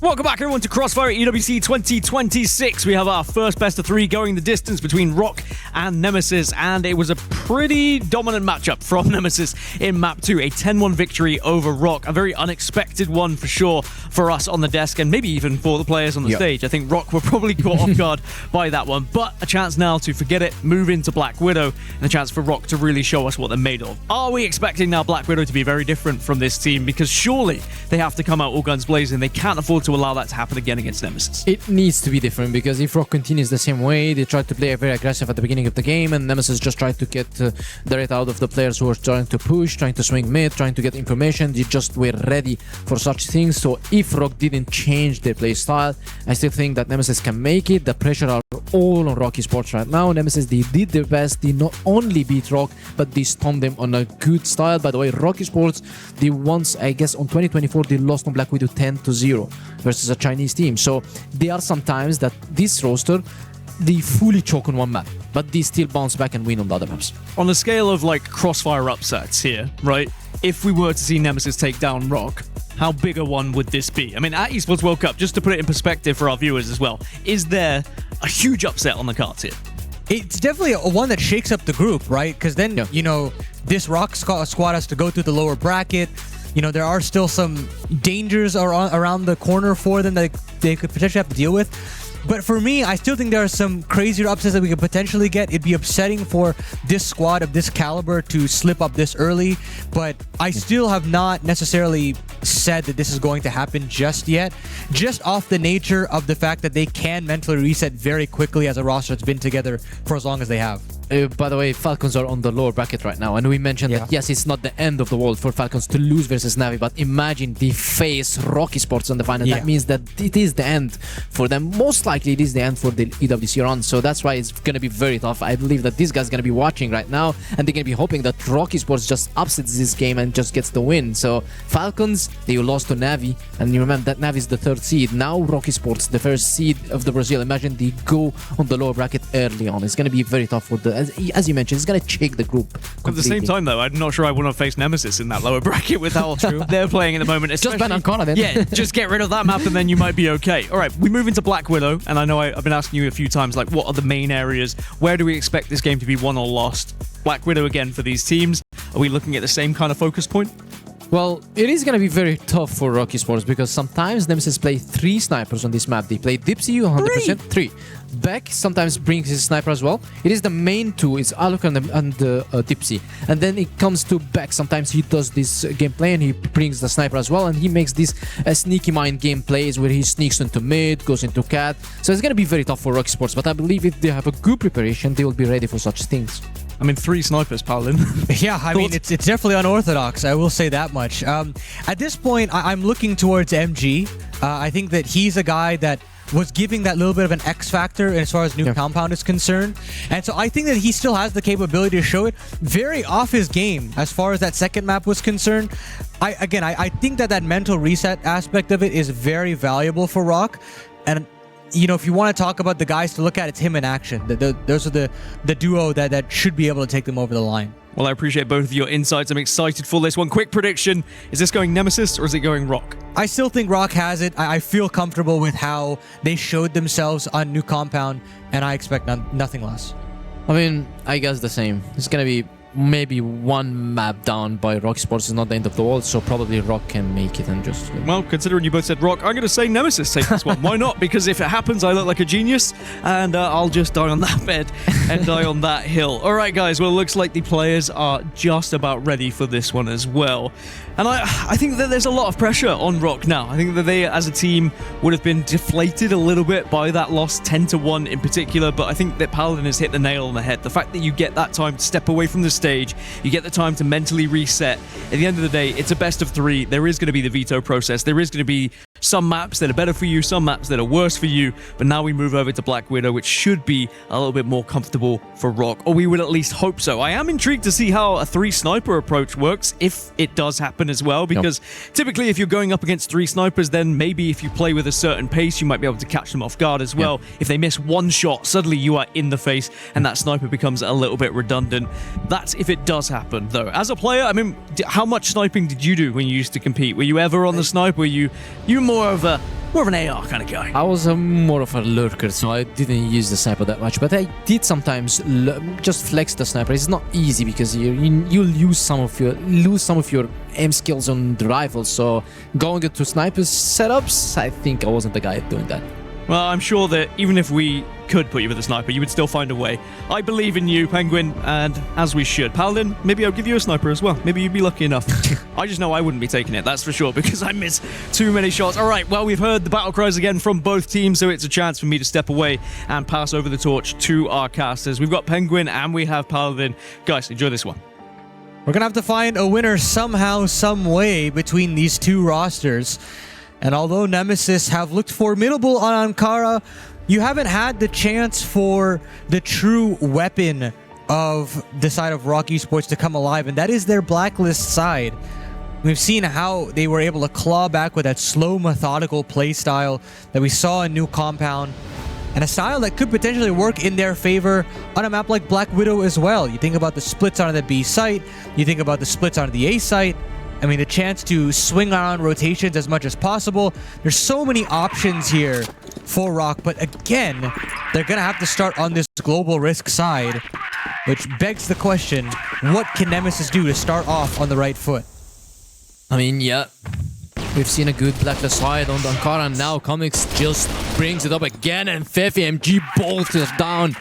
Welcome back, everyone, to CROSSFIRE EWC 2026. We have our first best of 3 going the distance between ROC and Nemesis, and it was a pretty dominant matchup from Nemesis in map 2. A 10-1 victory over ROC, a very unexpected one for sure for us on the desk, and maybe even for the players on the stage. I think ROC were probably caught off guard by that one, but a chance now to forget it, move into Black Widow, and a chance for ROC to really show us what they're made of. Are we expecting now Black Widow to be very different from this team? Because surely they have to come out all guns blazing. They can't afford to allow that to happen again against Nemesis. It needs to be different, because if ROC continues the same way, they tried to play very aggressive at the beginning of the game, and Nemesis just tried to get the rate out of the players who were trying to push, trying to swing mid, trying to get information. They just were ready for such things. So if ROC didn't change their play style, I still think that Nemesis can make it. The pressure are all on ROC Esports right now. Nemesis, they did their best. They not only beat ROC, but they stunned them on a good style. By the way, ROC Esports, they once, I guess, on 2024, they lost on Black Widow 10-0 versus a Chinese team. So there are some times that this roster, they fully choke on one map, but they still bounce back and win on the other maps. On the scale of like CROSSFIRE upsets here, right? If we were to see Nemesis take down ROC, how big a one would this be? I mean, at Esports World Cup, just to put it in perspective for our viewers as well, is there a huge upset on the cards here? It's definitely a one that shakes up the group, right? Because then, you know, this ROC squad has to go through the lower bracket. You know, there are still some dangers around the corner for them that they could potentially have to deal with. But for me, I still think there are some crazier upsets that we could potentially get. It'd be upsetting for this squad of this caliber to slip up this early, but I still have not necessarily said that this is going to happen just yet, just off the nature of the fact that they can mentally reset very quickly as a roster that's been together for as long as they have. By the way, Falcons are on the lower bracket right now, and we mentioned that yes, it's not the end of the world for Falcons to lose versus Navi, but imagine they face ROC Esports in the final. That means that it is the end for them. Most likely it is the end for the EWC run, so that's why it's going to be very tough. I believe that these guys are going to be watching right now, and they're going to be hoping that ROC Esports just upsets this game and just gets the win. So Falcons, they lost to Navi, and you remember that Navi is the 3rd seed. Now ROC Esports, the 1st seed of the Brazil. Imagine they go on the lower bracket early on. It's going to be very tough for the, as you mentioned, it's going to shake the group completely. At the same time, though, I'm not sure I want to face Nemesis in that lower bracket with how they're playing at the moment. Just ban Ancona then. Yeah, just get rid of that map and then you might be okay. All right, we move into Black Widow, and I know I've been asking you a few times, like, what are the main areas? Where do we expect this game to be won or lost? Black Widow again for these teams. Are we looking at the same kind of focus point? Well, it is going to be very tough for ROC Esports because sometimes Nemesis play 3 snipers on this map. They play Dipsy 100%, 3. Beck sometimes brings his sniper as well. It is the main 2, it's Alok and Dipsy. And then it comes to Beck. Sometimes he does this gameplay and he brings the sniper as well. And he makes these sneaky mind gameplays where he sneaks into mid, goes into cat. So it's going to be very tough for ROC Esports. But I believe if they have a good preparation, they will be ready for such things. I mean, 3 snipers, Paladin. Yeah, I mean, it's definitely unorthodox. I will say that much. At this point, I'm looking towards MG. I think that he's a guy that was giving that little bit of an X factor as far as new compound is concerned. And so I think that he still has the capability to show it very off his game as far as that second map was concerned. I think that mental reset aspect of it is very valuable for ROC. And you know, if you want to talk about the guys to look at, it's him in action. Those are the duo that should be able to take them over the line. Well, I appreciate both of your insights. I'm excited for this one. Quick prediction. Is this going Nemesis or is it going ROC? I still think ROC has it. I feel comfortable with how they showed themselves on new compound, and I expect nothing less. I mean, I guess the same. It's going to be maybe 1 map down by ROC Esports. Is not the end of the world, so probably ROC can make it and just... Well, considering you both said ROC, I'm going to say Nemesis take this one. Why not? Because if it happens, I look like a genius, and I'll just die on that bed and die on that hill. All right, guys, well, it looks like the players are just about ready for this one as well. And I think that there's a lot of pressure on ROC now. I think that they, as a team, would have been deflated a little bit by that loss, 10-1 in particular, but I think that Paladin has hit the nail on the head. The fact that you get that time to step away from the stage, you get the time to mentally reset. At the end of the day, it's a best of 3. There is going to be the veto process. There is going to be some maps that are better for you, some maps that are worse for you, but now we move over to Black Widow, which should be a little bit more comfortable for ROC, or we would at least hope so. I am intrigued to see how a 3 sniper approach works, if it does happen as well, because typically if you're going up against 3 snipers, then maybe if you play with a certain pace, you might be able to catch them off guard as well. If they miss 1 shot, suddenly you are in the face, and that sniper becomes a little bit redundant. That's if it does happen, though. As a player, I mean, how much sniping did you do when you used to compete? Were you ever on the snipe? Were you more of an AR kind of guy? I was more of a lurker, so I didn't use the sniper that much, but I did sometimes just flex the sniper. It's not easy because you lose some of your aim skills on the rifle, so going into snipers setups, I think I wasn't the guy doing that. Well, I'm sure that even if we could put you with a sniper, you would still find a way. I believe in you, Penguin, and as we should. Paladin, maybe I'll give you a sniper as well. Maybe you'd be lucky enough. I just know I wouldn't be taking it, that's for sure, because I miss too many shots. All right, well, we've heard the battle cries again from both teams, so it's a chance for me to step away and pass over the torch to our casters. We've got Penguin and we have Paladin. Guys, enjoy this one. We're going to have to find a winner somehow, some way between these 2 rosters. And although Nemesis have looked formidable on Ankara, you haven't had the chance for the true weapon of the side of ROC Esports to come alive, and that is their blacklist side. We've seen how they were able to claw back with that slow, methodical play style that we saw in New Compound, and a style that could potentially work in their favor on a map like Black Widow as well. You think about the splits on the B site, you think about the splits on the A site. I mean, the chance to swing around rotations as much as possible. There's so many options here for ROC, but again, they're going to have to start on this global risk side, which begs the question, what can Nemesis do to start off on the right foot? I mean, yeah, We've seen a good blacklist side on Ankara, and now Comics just brings it up again, and Fefe MG bolts it down.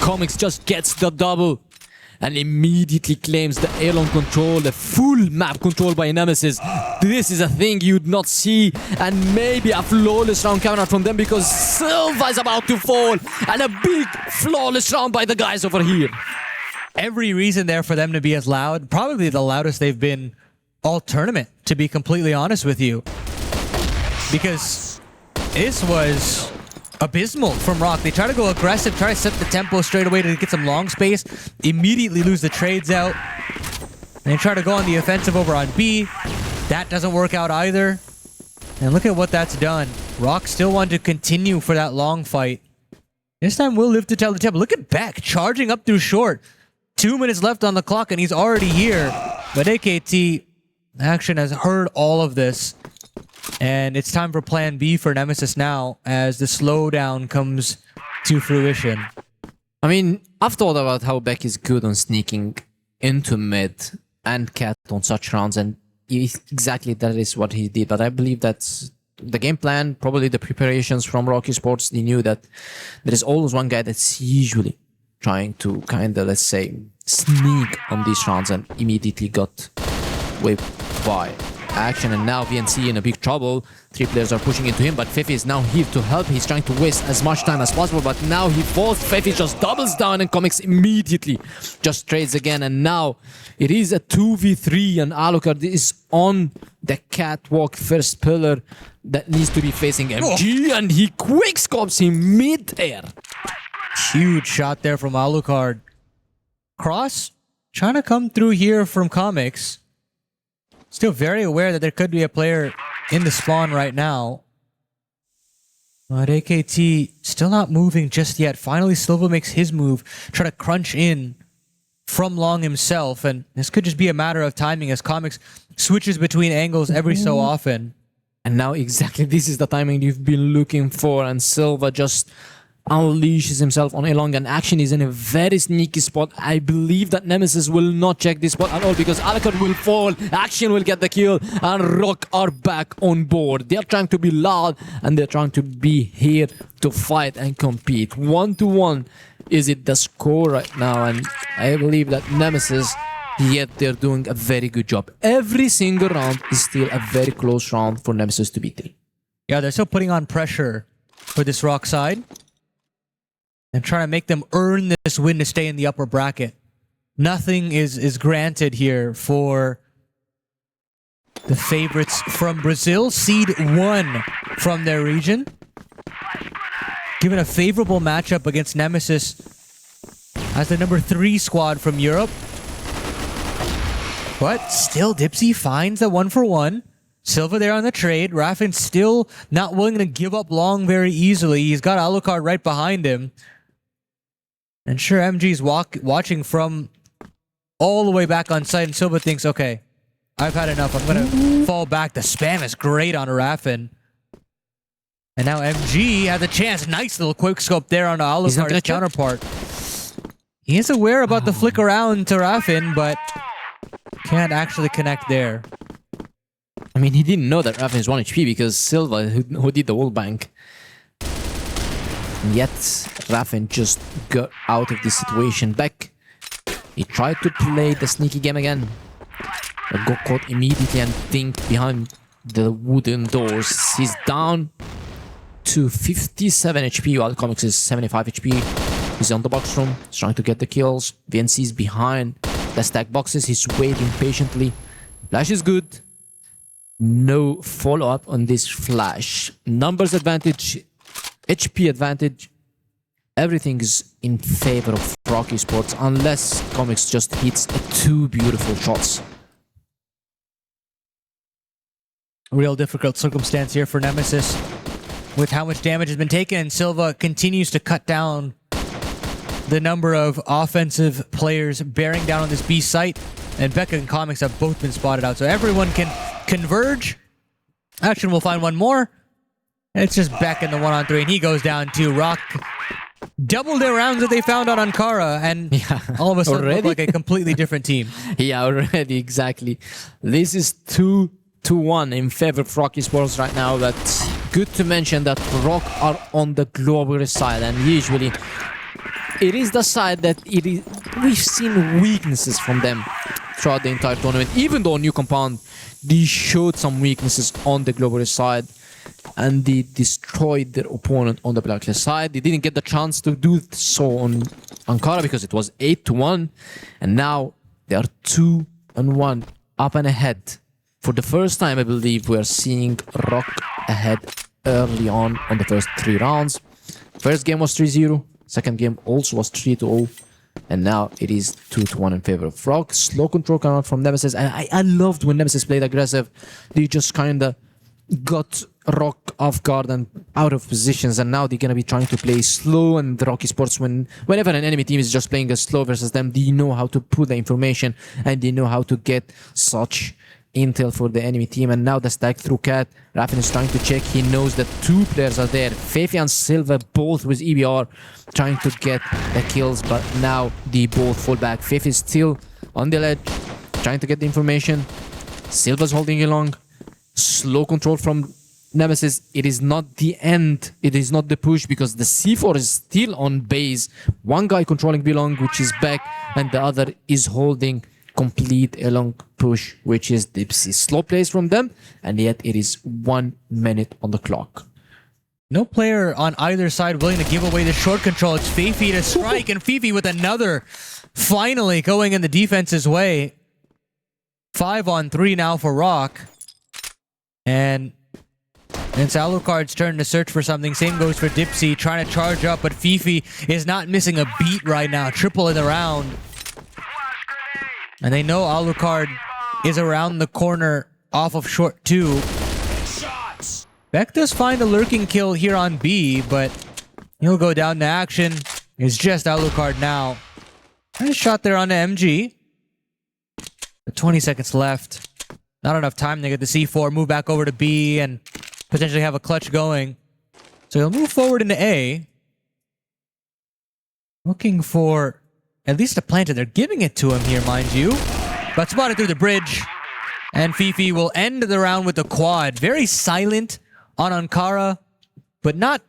Comics just gets the double and immediately claims the A-long control, the full map control by Nemesis. This is a thing you'd not see, and maybe a flawless round coming out from them because Silva is about to fall, and a big flawless round by the guys over here. Every reason there for them to be as loud, probably the loudest they've been all tournament, to be completely honest with you. Because this was abysmal from ROC. They try to go aggressive, try to set the tempo straight away to get some long space, immediately lose the trades out. And they try to go on the offensive over on B. That doesn't work out either. And look at what that's done. ROC still want to continue for that long fight. This time we'll live to tell the tale. Look at Beck charging up through short. 2 minutes left on the clock and he's already here. But AKT Action has heard all of this. And it's time for plan B for Nemesis now as the slowdown comes to fruition. I mean, I've thought about how Beck is good on sneaking into mid and cat on such rounds, and exactly that is what he did. But I believe that's the game plan, probably the preparations from ROC Esports. They knew that there is always one guy that's usually trying to kind of, let's say, sneak on these rounds, and immediately got whipped by Action. And now VNC in a big trouble. 3 players are pushing into him, but Fefe is now here to help. He's trying to waste as much time as possible, but now he falls. Fefe just doubles down, and Comics immediately just trades again. And now it is a 2v3, and Alucard is on the catwalk first pillar that needs to be facing MG, and he quickscopes him mid-air. Huge shot there from Alucard. Cross trying to come through here from Comics. Still very aware that there could be a player in the spawn right now. But AKT still not moving just yet. Finally, Silva makes his move. Try to crunch in from long himself. And this could just be a matter of timing as Comics switches between angles every so often. And now exactly this is the timing you've been looking for. And Silva just unleashes himself on A-long, and Action is in a very sneaky spot. I believe that Nemesis will not check this spot at all because Alucard will fall, Action will get the kill, and ROC are back on board. They're trying to be loud, and they're trying to be here to fight and compete. 1-1 is it the score right now, and I believe that Nemesis, yet they're doing a very good job. Every single round is still a very close round for Nemesis to beat. Yeah, they're still putting on pressure for this ROC side and trying to make them earn this win to stay in the upper bracket. Nothing is granted here for the favorites from Brazil, seed 1 from their region. Given a favorable matchup against Nemesis as the number 3 squad from Europe. But still, Dipsy finds the 1-for-1. Silva there on the trade. Raffin still not willing to give up long very easily. He's got Alucard right behind him. And sure, MG's watching from all the way back on site, and Silva thinks, okay, I've had enough. I'm going to fall back. The spam is great on Raffin. And now MG has a chance. Nice little quick scope there on Alucard, his counterpart. He is aware about the flick around to Raffin, but can't actually connect there. I mean, he didn't know that Raffin is 1 HP because Silva, who did the wall bank. And yet, Raffin just got out of this situation. Beck, he tried to play the sneaky game again, but got caught immediately and thinked behind the wooden doors. He's down to 57 HP while Comics is 75 HP. He's on the box room, he's trying to get the kills. VNC's behind the stack boxes, he's waiting patiently. Flash is good. No follow-up on this flash. Numbers advantage, HP advantage. Everything is in favor of ROC Esports unless Comics just hits 2 beautiful shots. Real difficult circumstance here for Nemesis with how much damage has been taken, and Silva continues to cut down the number of offensive players bearing down on this B site, and Becca and Comics have both been spotted out, so everyone can converge. Action will find one more, and it's just Beck in the 1-on-3, and he goes down too. ROC doubled their rounds that they found on Ankara, and all of a sudden look like a completely different team. Yeah, already, exactly. This is 2 2-1 in favor of ROC Esports right now, but good to mention that ROC are on the global side, and usually it is the side that we've seen weaknesses from them throughout the entire tournament. Even though New Compound, they showed some weaknesses on the global side and they destroyed their opponent on the blacklist side. They didn't get the chance to do so on Ankara because it was 8-1, and now they are 2-1 up and ahead. For the first time, I believe, we are seeing ROC ahead early on the first 3 rounds. First game was 3-0. Second game also was 3-0. And now it is 2-1 in favor of ROC. Slow control coming out from Nemesis. And I loved when Nemesis played aggressive. They just kind of got ROC off guard and out of positions. And now they're going to be trying to play slow. And the ROC Esports, whenever an enemy team is just playing a slow versus them, they know how to put the information and they know how to get such intel for the enemy team. And now the stack through Cat. Raffin is trying to check. He knows that 2 players are there. Fefe and Silva both with EBR trying to get the kills, but now they both fall back. Fefe is still on the ledge trying to get the information. Silva's holding along. Slow control from Nemesis. It is not the end. It is not the push because the C4 is still on base. One guy controlling B-Long, which is back, and the other is holding complete a long push, which is Dipsy. Slow plays from them, and yet it is 1 minute on the clock. No player on either side willing to give away the short control. It's Fefe to strike, and Fefe with another finally going in the defense's way. 5-on-3 now for ROC. And it's Alucard's turn to search for something. Same goes for Dipsy, trying to charge up, but Fefe is not missing a beat right now. Triple in the round. And they know Alucard is around the corner off of short 2. Beck does find a lurking kill here on B, but he'll go down to action. It's just Alucard now. Nice shot there on the MG. 20 seconds left. Not enough time to get the C4, move back over to B, and potentially have a clutch going. So he'll move forward into A. Looking for at least a planter. They're giving it to him here, mind you. But spotted through the bridge. And Fefe will end the round with the quad. Very silent on Ankara, but not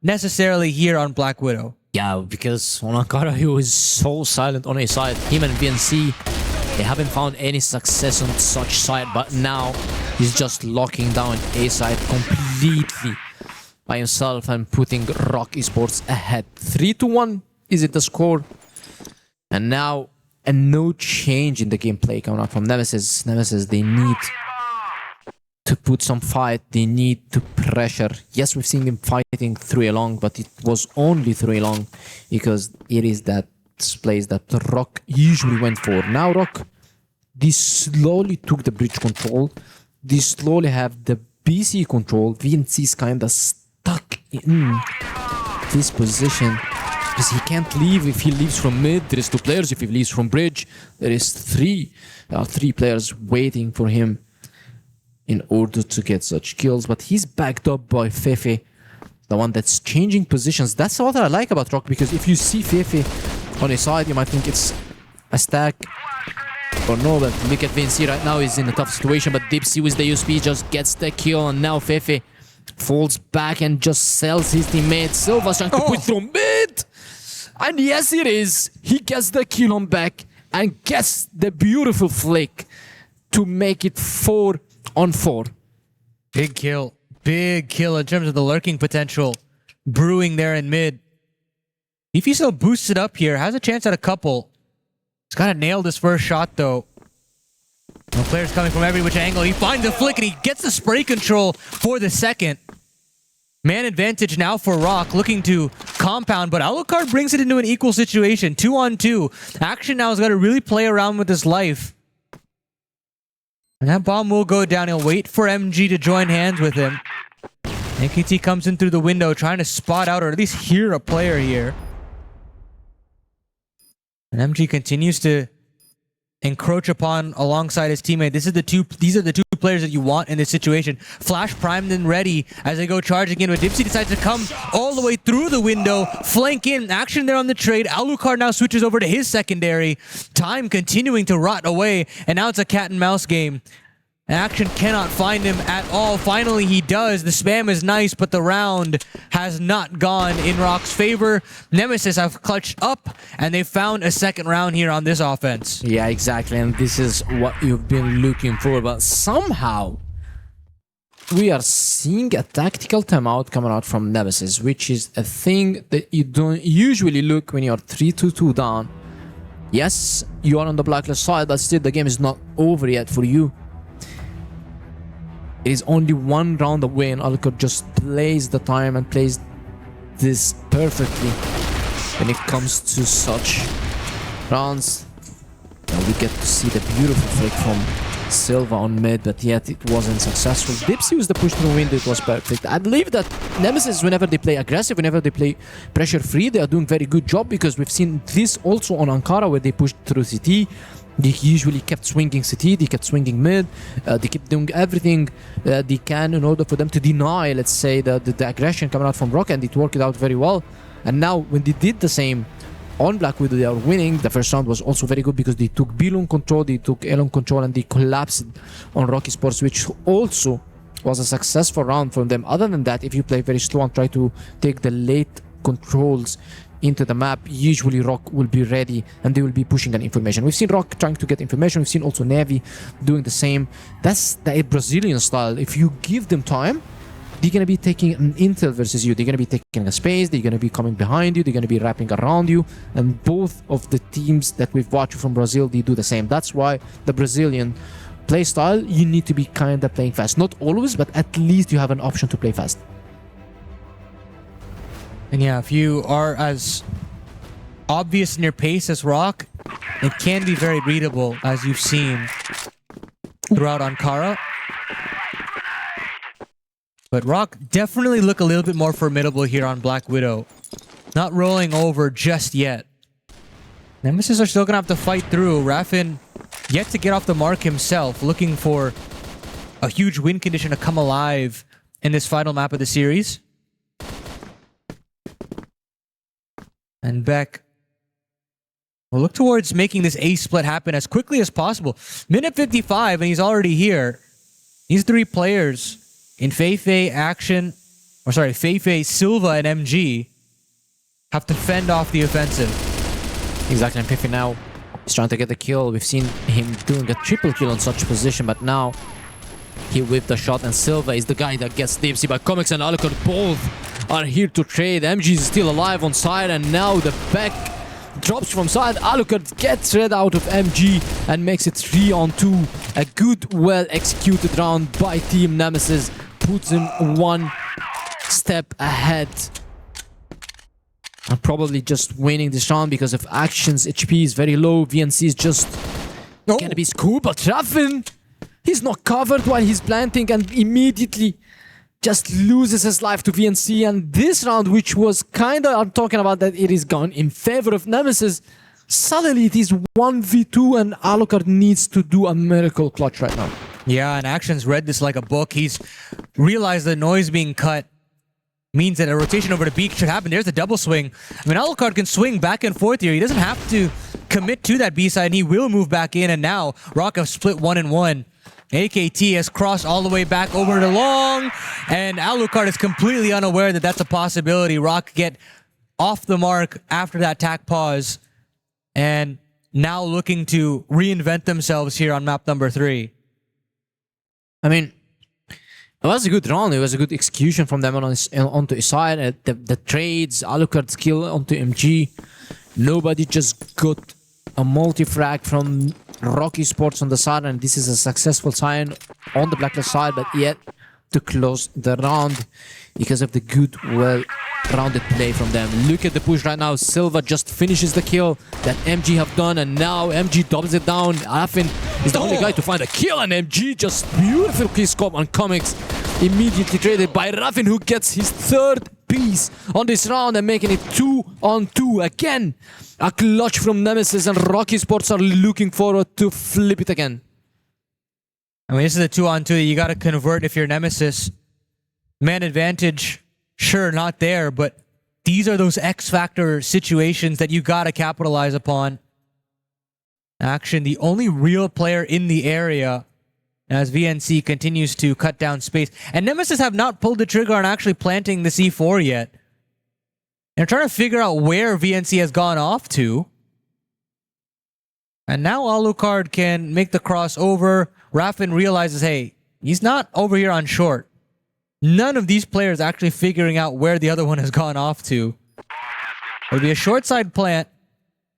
necessarily here on Black Widow. Yeah, because on Ankara, he was so silent on his side. Him and VNC, they haven't found any success on such side, but now he's just locking down A side completely by himself and putting ROC Esports ahead. 3-1 is it the score? And now, no change in the gameplay coming out from Nemesis. Nemesis, they need to put some fight. They need to pressure. Yes, we've seen them fighting through along, but it was only through along because it is that place that ROC usually went for. Now ROC, they slowly took the bridge control. They slowly have the BC control. VNC is kind of stuck in this position. Because he can't leave. If he leaves from mid, there is 2 players. If he leaves from bridge, there is 3. There are 3 players waiting for him in order to get such kills. But he's backed up by Fefe, the one that's changing positions. That's what I like about ROC, because if you see Fefe on his side, you might think it's a stack or no, but look at VNC right now. He's in a tough situation, but Dipsy with the USP just gets the kill, and now Fefe falls back and just sells his teammate. Silva's trying to put through mid! And yes, it is. He gets the kill on back and gets the beautiful flick to make it 4-on-4. Big kill. Big kill in terms of the lurking potential brewing there in mid. If he still boosts it up here, has a chance at a couple. He's got to nail this first shot, though. No players coming from every which angle. He finds the flick and he gets the spray control for the second. Man advantage now for ROC, looking to compound, but Alucard brings it into an equal situation. 2-on-2. Action now has got to really play around with his life. And that bomb will go down. He'll wait for MG to join hands with him. AKT comes in through the window, trying to spot out or at least hear a player here. And MG continues to encroach upon alongside his teammate. These are the two players that you want in this situation. Flash primed and ready as they go charging in, but Dipsy decides to come all the way through the window, flank in, action there on the trade. Alucard now switches over to his secondary. Time continuing to rot away, and now it's a cat and mouse game. Action cannot find him at all. Finally, he does. The spam is nice, but the round has not gone in ROC's favor. Nemesis have clutched up, and they found a second round here on this offense. Yeah, exactly. And this is what you've been looking for. But somehow, we are seeing a tactical timeout coming out from Nemesis, which is a thing that you don't usually look when you're 3-2 down. Yes, you are on the blacklist side, but still the game is not over yet for you. It is only one round away, and Alucard just plays the time and plays this perfectly when it comes to such rounds. Now we get to see the beautiful flick from Silva on mid, but yet it wasn't successful. Dips used the push through window, it was perfect. I believe that Nemesis, whenever they play aggressive, whenever they play pressure free, they are doing very good job, because we've seen this also on Ankara where they pushed through CT. They usually kept swinging CT, they kept swinging mid, they kept doing everything they can in order for them to deny, let's say, the aggression coming out from ROC, and it worked out very well. And now when they did the same on Black Widow, they are winning. The first round was also very good because they took B long control, they took A long control, and they collapsed on ROC Esports, which also was a successful round from them. Other than that, if you play very slow and try to take the late controls into the map, usually ROC will be ready and they will be pushing an information. We've seen ROC trying to get information, we've seen also Navy doing the same. That's the Brazilian style. If you give them time, they're going to be taking an intel versus you. They're going to be taking a space, they're going to be coming behind you, they're going to be wrapping around you, and both of the teams that we've watched from Brazil, they do the same. That's why the Brazilian play style, you need to be kind of playing fast. Not always, but at least you have an option to play fast. And yeah, if you are as obvious in your pace as ROC, it can be very readable, as you've seen throughout Ankara. But ROC definitely look a little bit more formidable here on Black Widow. Not rolling over just yet. Nemesis are still going to have to fight through. Raffin yet to get off the mark himself, looking for a huge win condition to come alive in this final map of the series. And Beck will look towards making this ace split happen as quickly as possible. Minute 55 and he's already here. These three players in Feifei, Feifei, Silva, and MG have to fend off the offensive. Exactly, and Feifei now is trying to get the kill. We've seen him doing a triple kill on such position, but now he whipped the shot, and Silva is the guy that gets DFC by Comics, and Alucard both are here to trade. MG is still alive on side, and now the back drops from side. Alucard gets red out of MG and makes it 3-on-2. A good, well-executed round by Team Nemesis. Puts him one step ahead. And probably just winning this round because of Action's HP is very low. VNC is just gonna be scooped, but Raffin, he's not covered while he's planting and immediately just loses his life to VNC. And this round, which was kinda, I'm talking about that it is gone in favor of Nemesis, suddenly it is 1v2 and Alucard needs to do a miracle clutch right now. Yeah, and Action's read this like a book. He's realized the noise being cut means that a rotation over to B should happen. There's the double swing. I mean, Alucard can swing back and forth here. He doesn't have to commit to that B side, and he will move back in. And now ROC have split 1-1. AKT has crossed all the way back over to long, and Alucard is completely unaware that that's a possibility. ROC get off the mark after that tack pause, and now looking to reinvent themselves here on map number 3. I mean, it was a good round. It was a good execution from them onto his side. The trades, Alucard's kill onto MG. Nobody just got a multi-frag from ROC Esports on the side, and this is a successful sign on the blacklist side, but yet to close the round because of the good, well-rounded play from them. Look at the push right now. Silva just finishes the kill that MG have done, and now MG doubles it down. Raffin is the only guy to find a kill, and MG just beautifully scope on Comics. Immediately traded by Raffin, who gets his third piece on this round and making it 2-on-2 again. A clutch from Nemesis, and ROC Esports are looking forward to flip it again. I mean, this is a 2-on-2 that you got to convert if you're Nemesis. Man advantage, sure, not there, but these are those X-factor situations that you got to capitalize upon. Action, the only real player in the area, as VNC continues to cut down space. And Nemesis have not pulled the trigger on actually planting the C4 yet. They're trying to figure out where VNC has gone off to. And now Alucard can make the crossover. Raffin realizes, hey, he's not over here on short. None of these players actually figuring out where the other one has gone off to. It'll be a short side plant,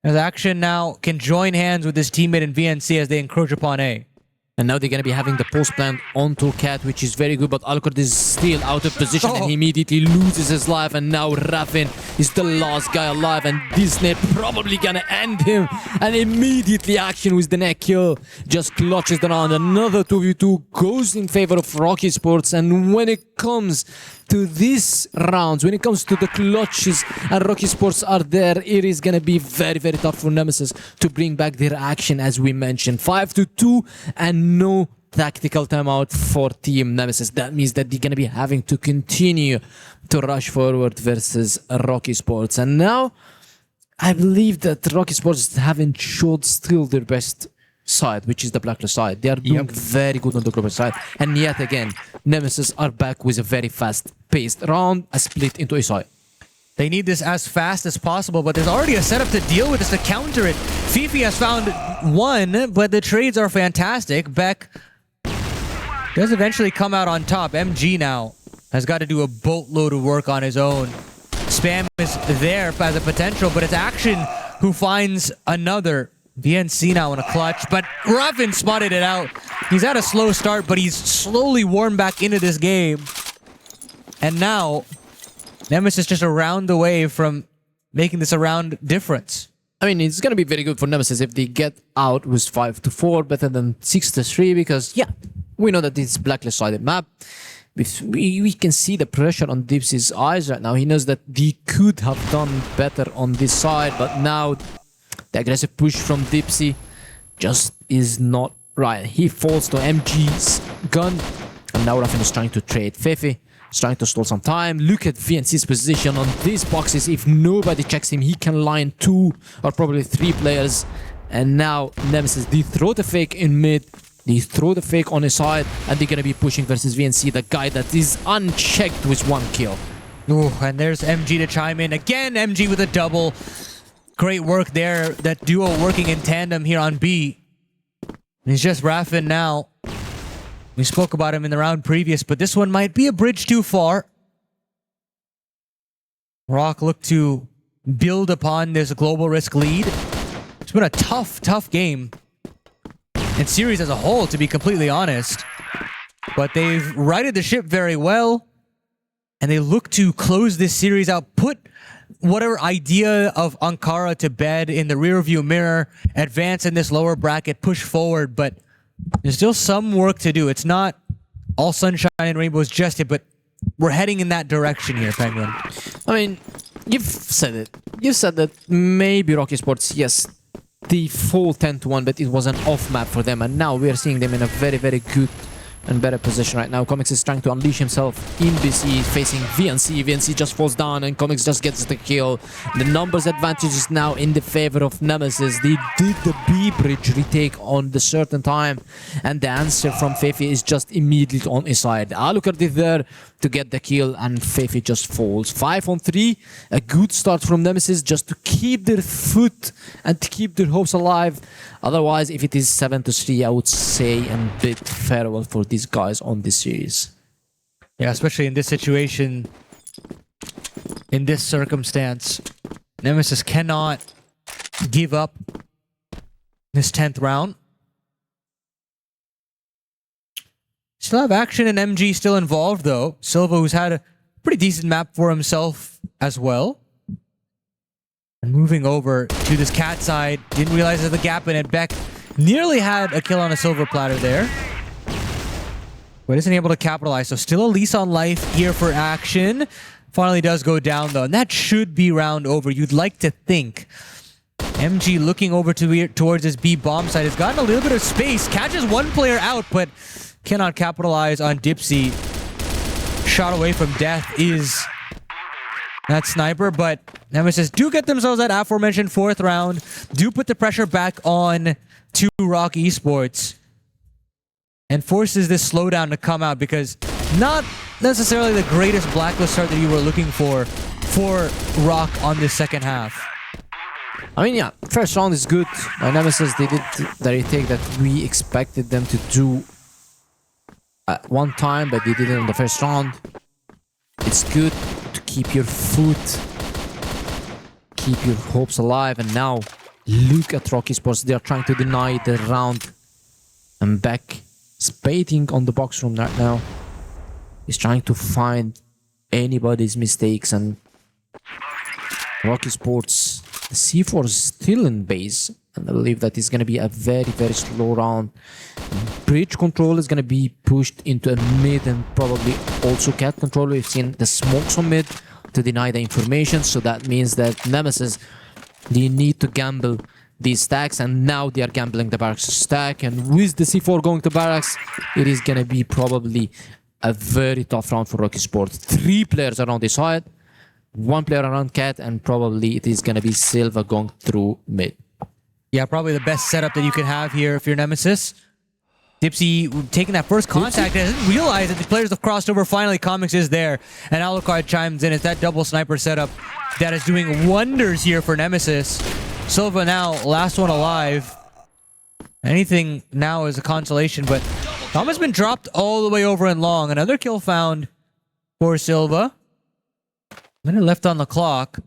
as Action now can join hands with his teammate in VNC as they encroach upon A. And now they're going to be having the post plant onto Cat, which is very good, but Alucard is still out of position and he immediately loses his life. And now Raffin is the last guy alive, and Disney probably going to end him. And immediately Action with the neck kill just clutches the round. Another 2v2 goes in favor of ROC Esports. And when it comes to these rounds, when it comes to the clutches and ROC Esports are there, it is going to be very, very tough for Nemesis to bring back their action, as we mentioned. 5-2 and no tactical timeout for Team Nemesis. That means that they're going to be having to continue to rush forward versus ROC Esports. And now, I believe that ROC Esports haven't showed still their best side, which is the blacklist side. They are doing very good on the global side. And yet again, Nemesis are back with a very fast-paced round, a split into a side. They need this as fast as possible, but there's already a setup to deal with this, to counter it. Fifi has found one, but the trades are fantastic. Beck does eventually come out on top. MG now has got to do a boatload of work on his own. Spam is there as a potential, but it's Action who finds another. VNC now in a clutch, but Raffin spotted it out. He's had a slow start, but he's slowly warmed back into this game. And now, Nemesis just a round away from making this a round difference. I mean, it's going to be very good for Nemesis if they get out with 5-4, better than 6-3, because, yeah, we know that it's blacklist-sided map. We can see the pressure on Dipsy's eyes right now. He knows that they could have done better on this side, but now the aggressive push from Dipsy just is not right. He falls to MG's gun, and now Raffin is trying to trade. Fefe is trying to stall some time. Look at VNC's position on these boxes. If nobody checks him, he can line 2 or probably 3 players. And now Nemesis, they throw the fake in mid. They throw the fake on his side, and they're going to be pushing versus VNC, the guy that is unchecked with 1 kill. Ooh, and there's MG to chime in. Again, MG with a double. Great work there. That duo working in tandem here on B. He's just Raffin now. We spoke about him in the round previous, but this one might be a bridge too far. ROC look to build upon this global risk lead. It's been a tough game. And series as a whole, to be completely honest. But they've righted the ship very well. And they look to close this series out. Put whatever idea of Ankara to bed in the rearview mirror, advance in this lower bracket, push forward, but there's still some work to do. It's not all sunshine and rainbows just yet, but we're heading in that direction here, Penguin. I mean, you've said it. You said that maybe ROC Esports, yes, the full 10-1, but it was an off map for them, and now we are seeing them in a very, very good and better position right now. Comics is trying to unleash himself in BC, facing VNC. VNC just falls down and Comics just gets the kill. The numbers advantage is now in the favor of Nemesis. They did the B bridge retake on the certain time, and the answer from Fefe is just immediately on his side. Alucard is there to get the kill, and Fefe just falls. 5-on-3, a good start from Nemesis just to keep their foot and to keep their hopes alive. Otherwise, if it is 7-3, I would say and bid farewell for these guys on this series. Yeah, especially in this situation, in this circumstance, Nemesis cannot give up this 10th round. Still have Action and MG still involved, though. Silva, who's had a pretty decent map for himself as well. And moving over to this cat side, didn't realize there's a gap in it. Beck nearly had a kill on a silver platter there, but isn't able to capitalize. So still a lease on life here for Action. Finally does go down, though, and that should be round over. You'd like to think. MG looking over towards his B bomb side has gotten a little bit of space. Catches one player out, but cannot capitalize on Dipsy. Shot away from death is that sniper, but Nemesis do get themselves that aforementioned 4th round, do put the pressure back on to ROC Esports. and forces this slowdown to come out, because not necessarily the greatest Blacklist start that you were looking for ROC on this second half. I mean, yeah, first round is good. My Nemesis, they did the retake that we expected them to do at one time, but they did it in the first round. It's good to keep your foot, keep your hopes alive, and now look at ROC Esports. They are trying to deny the round. And Beck is baiting on the box room right now. He's trying to find anybody's mistakes, and ROC Esports, the C4 is still in base, and I believe that it's going to be a very, very slow round. Bridge control is going to be pushed into a mid, and probably also cat control. We've seen the smokes on mid to deny the information, so that means that Nemesis, they need to gamble these stacks, and now they are gambling the barracks stack, and with the C4 going to barracks, it is going to be probably a very tough round for ROC Esports. 3 players around this side, 1 player around cat, and probably it is going to be Silva going through mid. Yeah, probably the best setup that you can have here if you're Nemesis. Dipsy taking that first contact, and doesn't realize that the players have crossed over. Finally, Comics is there, and Alucard chimes in. It's that double sniper setup that is doing wonders here for Nemesis. Silva now, last one alive. Anything now is a consolation, but Tom has been dropped all the way over and long. Another kill found for Silva. Minute left on the clock.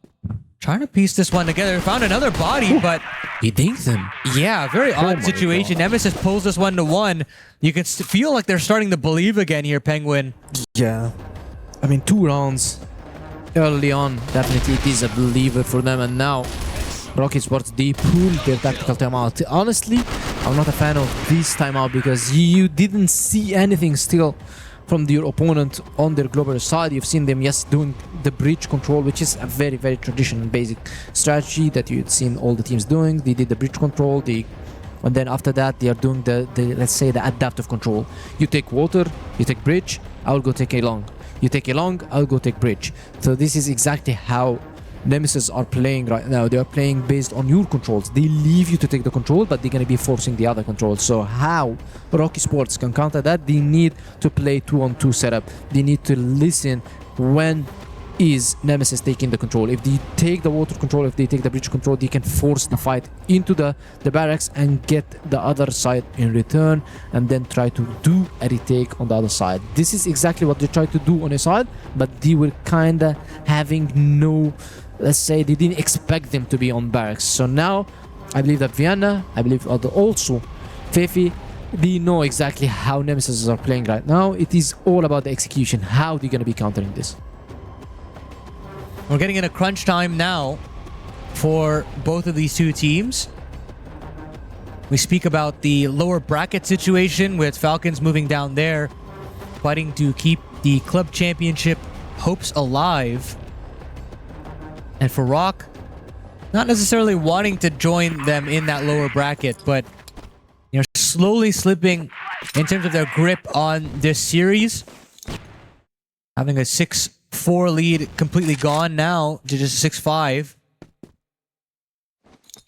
Trying to piece this one together. Found another body, but He dinked him. yeah, very odd situation. Nemesis pulls this 1-1. You can feel like they're starting to believe again here, Penguin. Yeah. I mean, 2 rounds early on, definitely it is a believer for them, and now ROC Esports, they pulled their tactical timeout. Honestly, I'm not a fan of this timeout because you didn't see anything still from your opponent on their global side. You've seen them, yes, doing the bridge control, which is a very, very traditional basic strategy that you'd seen all the teams doing. They did the bridge control, and then after that, they are doing the let's say, the adaptive control. You take water, you take bridge, I'll go take a long. You take a long, I'll go take bridge. So this is exactly how Nemesis are playing right now. They are playing based on your controls. They leave you to take the control, but they're going to be forcing the other controls. So how ROC Esports can counter that? They need to play 2-on-2 setup. They need to listen when is Nemesis taking the control. If they take the water control, if they take the bridge control, they can force the fight into the barracks and get the other side in return, and then try to do a retake on the other side. This is exactly what they tried to do on a side, but they were kind of having no, let's say, they didn't expect them to be on barracks. So now I believe that Vienna, I believe also Fefi, they know exactly how Nemesis are playing right now. It is all about the execution. How they're going to be countering this. We're getting into crunch time now for both of these two teams. We speak about the lower bracket situation with Falcons moving down there, fighting to keep the club championship hopes alive. And for ROC, not necessarily wanting to join them in that lower bracket, but slowly slipping in terms of their grip on this series. Having a 6-4 lead completely gone now to just 6-5.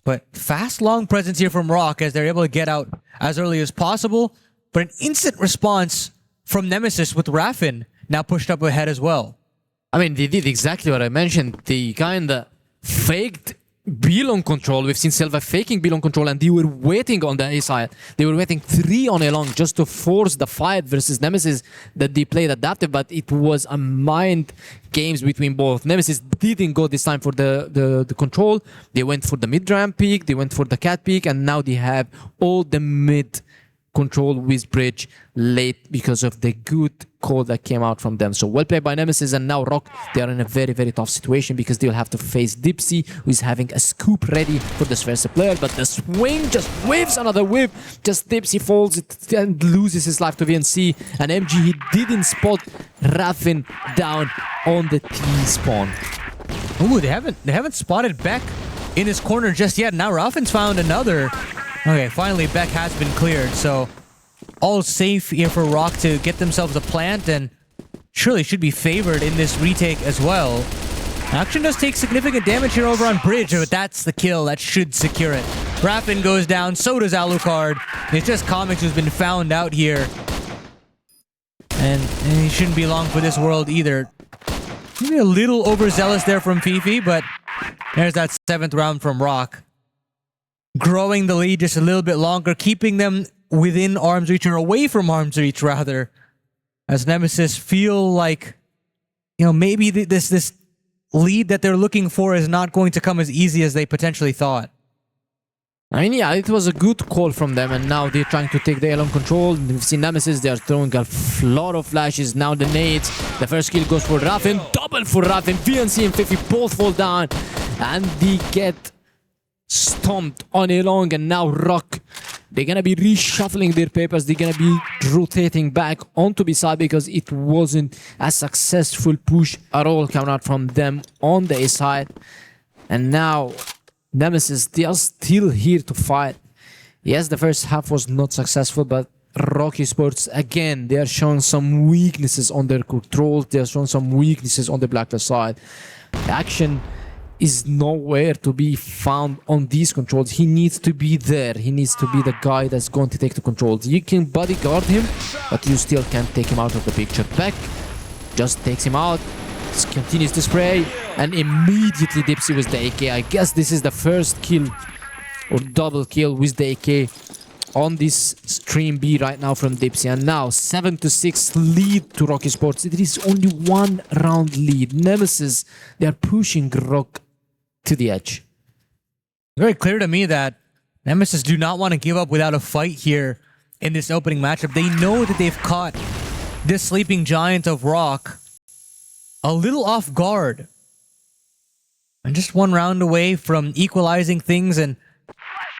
But fast, long presence here from ROC as they're able to get out as early as possible. But an instant response from Nemesis with Raffin now pushed up ahead as well. I mean, they did exactly what I mentioned. They kind of faked B-long control. We've seen Silva faking B-long control, and they were waiting on the A side. They were waiting 3 on A long just to force the fight versus Nemesis that they played adaptive, but it was a mind games between both. Nemesis didn't go this time for the control. They went for the mid-ramp peak, they went for the cat peak, and now they have all the mid control with bridge late because of the good call that came out from them. So well played by Nemesis, and now ROC, they are in a very, very tough situation because they'll have to face Dipsy, who is having a scoop ready for this first player, but the swing just whiffs another whip. Just Dipsy falls it and loses his life to VNC, and MG, he didn't spot Raffin down on the T-spawn. Ooh, they haven't spotted Beck in his corner just yet. Now Raffin's found another. Okay, finally Beck has been cleared, so all safe here for ROC to get themselves a plant, and surely should be favored in this retake as well. Action does take significant damage here over on bridge, but that's the kill. That should secure it. Raffin goes down, so does Alucard. It's just Comics who's been found out here And he shouldn't be long for this world either. Maybe a little overzealous there from Fifi, but there's that 7th round from ROC. Growing the lead just a little bit longer, keeping them within arm's reach, or away from arm's reach, rather. As Nemesis feel like, you know, maybe this lead that they're looking for is not going to come as easy as they potentially thought. I mean, yeah, it was a good call from them, and now they're trying to take the A long control. We've seen Nemesis, they're throwing a lot of flashes. Now the nades. The first kill goes for Raffin, double for Raffin. VNC and Fifi both fall down, and they get stomped on A long, and now ROC. They're gonna be reshuffling their papers. They're gonna be rotating back onto B side because it wasn't a successful push at all coming out from them on the A side. And now Nemesis, they are still here to fight. Yes, the first half was not successful, but ROC Esports, again, they are showing some weaknesses on their controls. They are showing some weaknesses on the Blacklist side. The action is nowhere to be found on these controls. He needs to be there. He needs to be the guy that's going to take the controls. You can bodyguard him, but you still can't take him out of the picture. Beck just takes him out, continues to spray, and immediately Dipsy with the AK. I guess this is the first kill or double kill with the AK on this stream B right now from Dipsy. And now 7-6 lead to ROC Esports. It is only 1 round lead. Nemesis, they are pushing ROC to the edge. Very clear to me that Nemesis do not want to give up without a fight here in this opening matchup. They know that they've caught this sleeping giant of ROC a little off guard. And just 1 round away from equalizing things. And,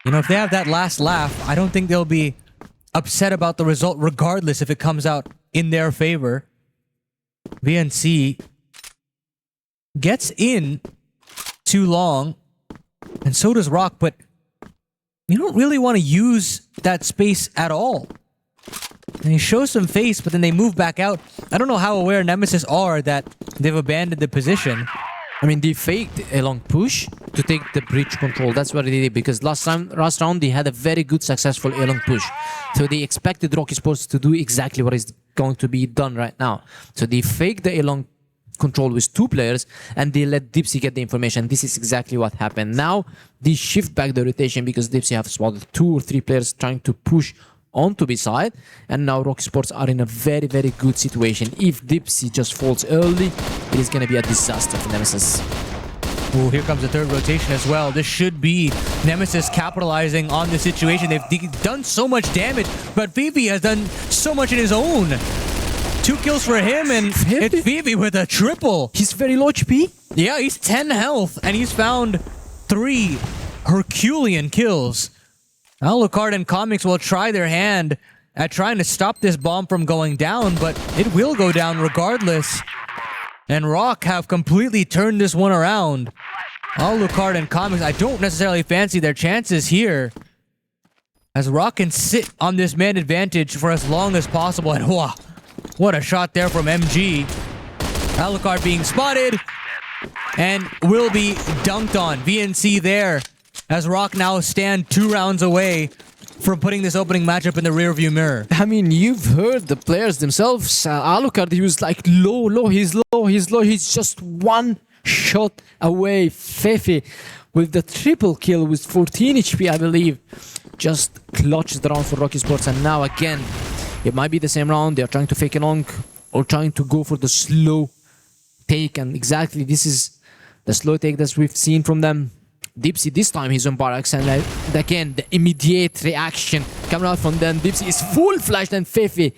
you know, if they have that last laugh, I don't think they'll be upset about the result regardless if it comes out in their favor. VNC gets in too long, and so does ROC, but you don't really want to use that space at all. And he shows some face, but then they move back out. I don't know how aware Nemesis are that they've abandoned the position. I mean, they faked a long push to take the bridge control. That's what they did, because last round they had a very good, successful A long push. So they expected ROC Esports to do exactly what is going to be done right now. So they faked the A long control with 2 players, and they let Dipsy get the information. This is exactly what happened. Now they shift back the rotation because Dipsy have spotted 2 or 3 players trying to push onto B side, and now ROC Esports are in a very, very good situation. If Dipsy just falls early, it is going to be a disaster for Nemesis. Ooh, here comes the 3rd rotation as well. This should be Nemesis capitalizing on the situation. They've done so much damage, but Fifi has done so much in his own. 2 kills for him, and it's Fifi with a triple. He's very low HP. Yeah, he's 10 health, and he's found 3 Herculean kills. Alucard and Comics will try their hand at trying to stop this bomb from going down, but it will go down regardless. And ROC have completely turned this one around. Alucard and Comics, I don't necessarily fancy their chances here, as ROC can sit on this man advantage for as long as possible. And wow, what a shot there from MG. Alucard being spotted and will be dunked on. VNC there, as ROC now stand 2 rounds away from putting this opening matchup in the rearview mirror. I mean, you've heard the players themselves. Alucard, he was like low, he's just 1 shot away. Fefe with the triple kill with 14 HP, I believe, just clutched the round for ROC Esports. And now again, it might be the same round. They're trying to fake a long or trying to go for the slow take, and exactly this is the slow take that we've seen from them. Dipsy, this time he's on barracks, and again, the immediate reaction coming out from them. Dipsy is full flashed, and Fefe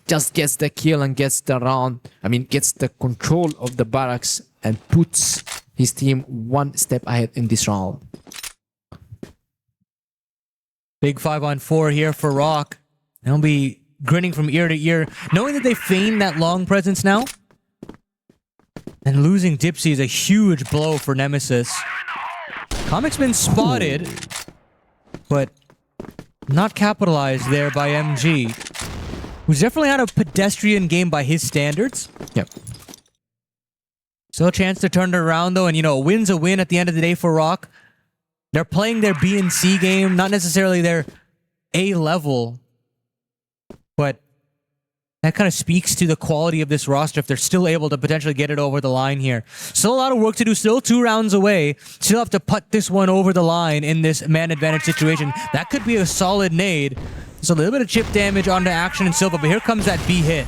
just gets the kill and gets the round. I mean, gets the control of the barracks and puts his team 1 step ahead in this round. Big 5-on-4 here for ROC. They'll be grinning from ear to ear, knowing that they feign that long presence now. And losing Dipsy is a huge blow for Nemesis. Comic's been spotted, but not capitalized there by MG, who's definitely had a pedestrian game by his standards. Yep. Still a chance to turn it around, though, and, you know, a win's a win at the end of the day for ROC. They're playing their B and C game, not necessarily their A level, but That kind of speaks to the quality of this roster if they're still able to potentially get it over the line here. Still a lot of work to do, still 2 rounds away. Still have to put this one over the line in this man advantage situation. That could be a solid nade. There's a little bit of chip damage onto Action and Silva, but here comes that B hit.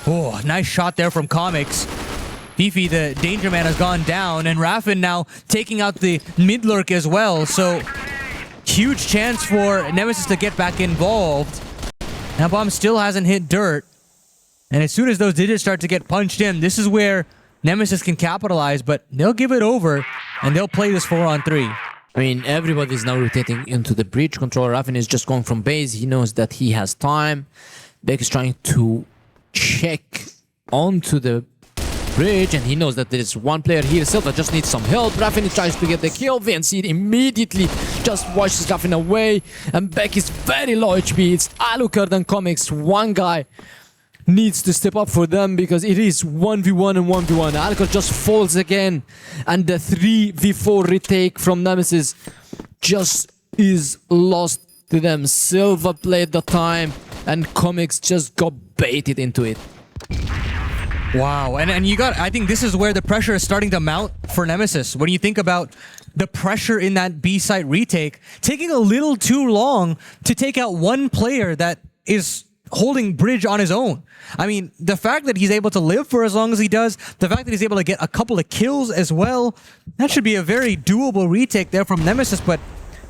Oh, nice shot there from Comics. Beefy, the danger man, has gone down, and Raffin now taking out the mid lurk as well. So huge chance for Nemesis to get back involved. Now Bomb still hasn't hit dirt. And as soon as those digits start to get punched in, this is where Nemesis can capitalize, but they'll give it over and they'll play this 4-on-3. I mean, everybody's now rotating into the bridge. Controller Raffin is just going from base. He knows that he has time. Beck is trying to check onto the bridge, and he knows that there's one player here. Silva just needs some help. Raffin tries to get the kill. VNC immediately just washes Raffin away, and Beck is very low HP. It's Alucard and Comics. One guy needs to step up for them because it is 1v1 and 1v1. Alucard just falls again, and the 3v4 retake from Nemesis just is lost to them. Silva played the time, and Comics just got baited into it. Wow, and you got, I think this is where the pressure is starting to mount for Nemesis. When you think about the pressure in that B site retake, taking a little too long to take out one player that is holding bridge on his own. I mean, the fact that he's able to live for as long as he does, the fact that he's able to get a couple of kills as well, that should be a very doable retake there from Nemesis, but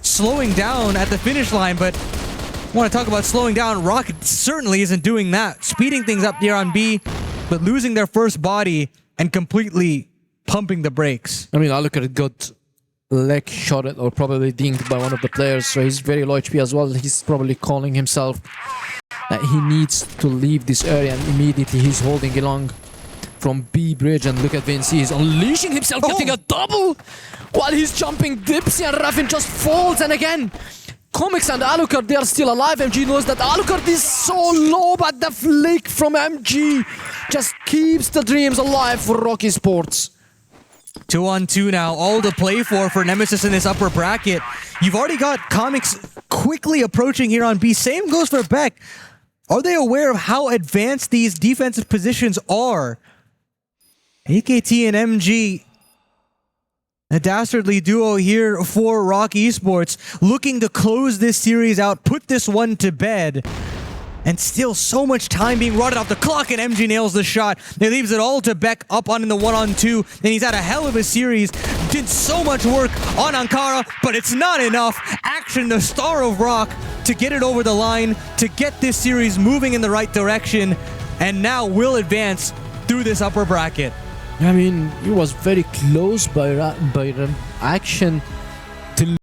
slowing down at the finish line. But I want to talk about slowing down. ROC certainly isn't doing that. Speeding things up here on B, but losing their first body and completely pumping the brakes. I mean, Alucard got leg shotted or probably dinged by one of the players, so he's very low HP as well. He's probably calling himself that he needs to leave this area, and immediately he's holding along from B bridge. And look at Vinci, he's unleashing himself, getting a double while he's jumping Dipsy, and Raffin just falls. And again, Comics and Alucard, they are still alive. MG knows that Alucard is so low, but the flick from MG just keeps the dreams alive for ROC Esports. 2-on-2 now, all to play for Nemesis in this upper bracket. You've already got Comics quickly approaching here on B. Same goes for Beck. Are they aware of how advanced these defensive positions are? AKT and MG, a dastardly duo here for ROC Esports, looking to close this series out, put this one to bed. And still so much time being rotted off the clock, and MG nails the shot. It leaves it all to Beck up on in the 1-on-2, and he's had a hell of a series. Did so much work on Ankara, but it's not enough. Action, the star of ROC, to get it over the line, to get this series moving in the right direction, and now will advance through this upper bracket. I mean, it was very close by Action.